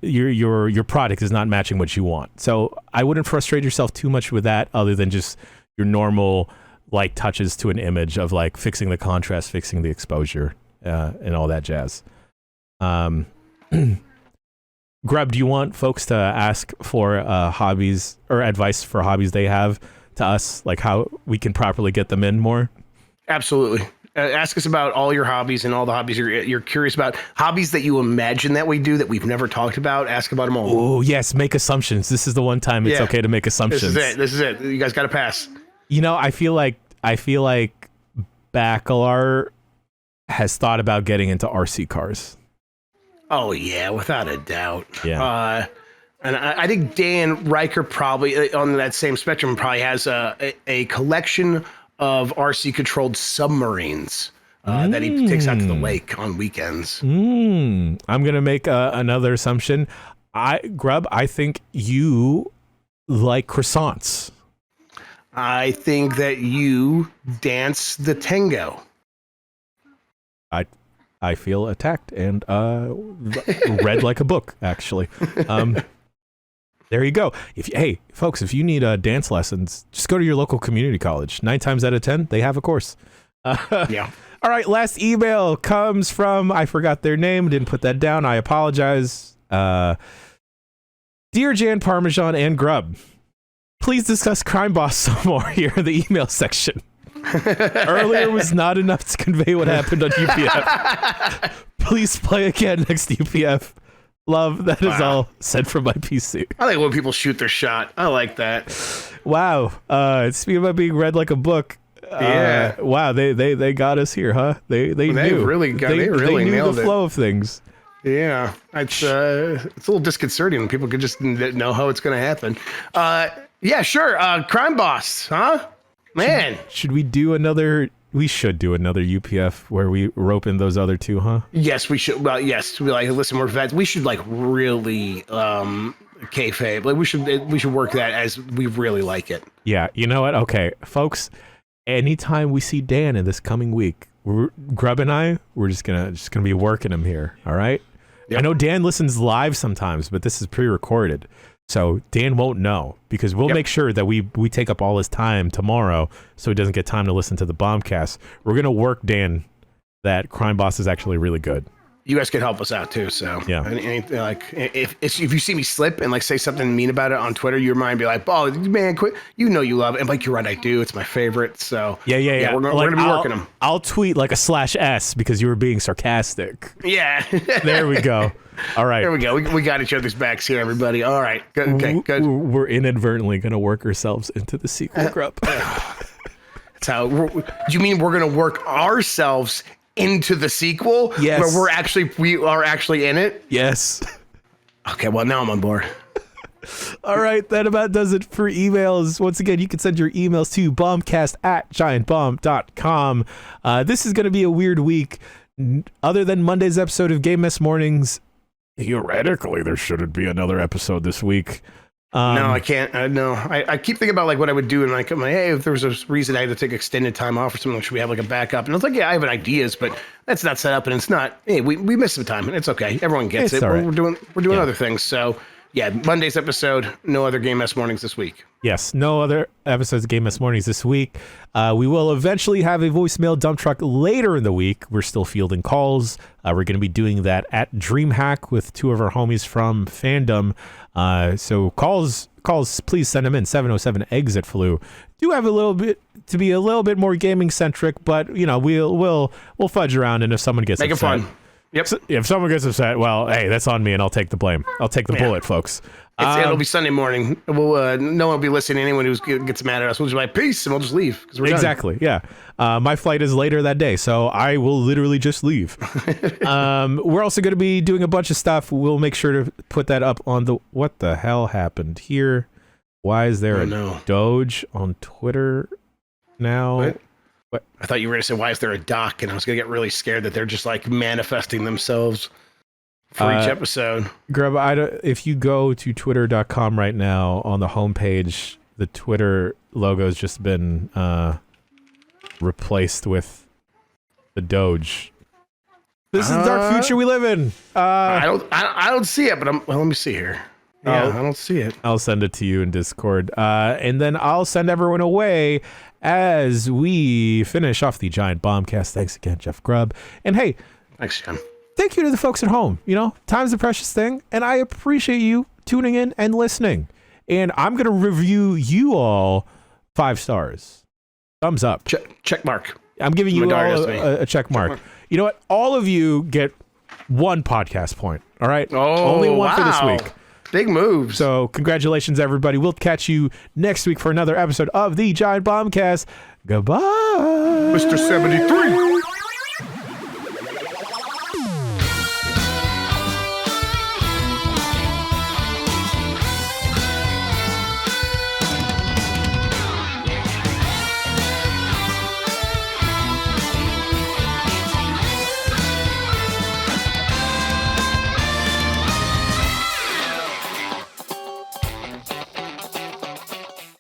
your product is not matching what you want. So I wouldn't frustrate yourself too much with that, other than just your normal light touches to an image of like fixing the contrast, fixing the exposure, and all that jazz. Grub, do you want folks to ask for hobbies or advice for hobbies they have to us, like how we can properly get them in more? Absolutely. Ask us about all your hobbies and all the hobbies you're curious about. Hobbies that you imagine that we do that we've never talked about. Ask about them all. Oh, yes. Make assumptions. This is the one time it's okay to make assumptions. This is it. You guys got to pass. You know, I feel like Bacalar has thought about getting into RC cars. Oh, yeah, without a doubt. Yeah. And I think Dan Riker probably, on that same spectrum, probably has a collection of RC-controlled submarines that he takes out to the lake on weekends. I'm going to make another assumption. Grub, I think you like croissants. I think that you dance the tango. I feel attacked and read like a book, actually. There you go. Hey, folks, if you need dance lessons, just go to your local community college. 9 times out of 10, they have a course. Yeah. All right, last email comes from, I forgot their name, didn't put that down. I apologize. Dear Jan Parmesan and Grub, please discuss Crime Boss some more here in the email section. Earlier was not enough to convey what happened on UPF. Please play again next UPF. Love, that is all sent from my PC. I like when people shoot their shot. I like that. Wow. Speaking about being read like a book. Yeah. Wow, they got us here, huh? They knew. Really they knew nailed the flow of things. Yeah. It's a little disconcerting when people could just know how it's going to happen. Yeah, sure. Crime Boss, huh? Man. Should we do another? We should do another UPF where we rope in those other two, huh? Yes, we should. Well, yes. We're like, listen, we're vets. We should like really kayfabe. Like we should work that as we really like it. Yeah, you know what? Okay, folks, anytime we see Dan in this coming week, Grub and I, we're just gonna be working him here. All right. Yep. I know Dan listens live sometimes, but this is pre-recorded, so Dan won't know because we'll make sure that we take up all his time tomorrow, so he doesn't get time to listen to the Bombcast. We're gonna work Dan that Crime Boss is actually really good. You guys can help us out too. So yeah, like if you see me slip and like say something mean about it on Twitter, your mind be like, "Oh man, quit!" You know you love it, and like you're right, I do. It's my favorite. So yeah. We're gonna be working them. I'll tweet like a /S because you were being sarcastic. Yeah, there we go. All right, there we go. We got each other's backs here, everybody. All right, good. Okay, good. We're inadvertently gonna work ourselves into the sequel, Grub. That's how. Do you mean we're gonna work ourselves into the sequel? Yes. Where we are actually in it? Yes. Okay, well now I'm on board. All right, that about does it for emails. Once again, you can send your emails to bombcast@giantbomb.com. This is going to be a weird week. Other than Monday's episode of Game Mess Mornings, theoretically, there shouldn't be another episode this week. No, I can't. No, I keep thinking about like what I would do, and like, I'm like, hey, if there was a reason I had to take extended time off or something, should we have like a backup? And I was like, yeah, I have ideas, but that's not set up, and it's not. Hey, we missed some time, and it's okay. Everyone gets it. Right. We're doing other things. So yeah, Monday's episode. No other Game Mess Mornings this week. Yes, no other episodes of Game Mess Mornings this week. We will eventually have a voicemail dump truck later in the week. We're still fielding calls. We're going to be doing that at DreamHack with two of our homies from Fandom. So calls, please send them in. 707-EXIT-FLU. Do have a little bit to be a little bit more gaming centric, but you know we'll fudge around, and if someone gets make upset, it fun. Yep. If someone gets upset, well, hey, that's on me, and I'll take the blame. I'll take the bullet, folks. It'll be Sunday morning. We'll no one will be listening. Anyone who gets mad at us, we'll just be like, peace, and we'll just leave because we're exactly done. Yeah. My flight is later that day, so I will literally just leave. We're also going to be doing a bunch of stuff. We'll make sure to put that up on the. What the hell happened here? Why is there a Doge on Twitter now? What? I thought you were going to say, why is there a doc? And I was going to get really scared that they're just like manifesting themselves for each episode. Grub, if you go to twitter.com right now on the homepage, the Twitter logo has just been replaced with the Doge. This is the dark future we live in. I don't see it, but let me see here. Yeah, I don't see it. I'll send it to you in Discord. And then I'll send everyone away as we finish off the Giant Bombcast. Thanks again, Jeff Grubb. And hey, thanks, John. Thank you to the folks at home. You know, time's a precious thing, and I appreciate you tuning in and listening. And I'm going to review you all 5 stars. Thumbs up. Check mark. I'm giving you all a check mark. You know what? All of you get 1 podcast point. All right? Only one for this week. Big moves. So congratulations, everybody. We'll catch you next week for another episode of the Giant Bombcast. Goodbye. Mr. 73.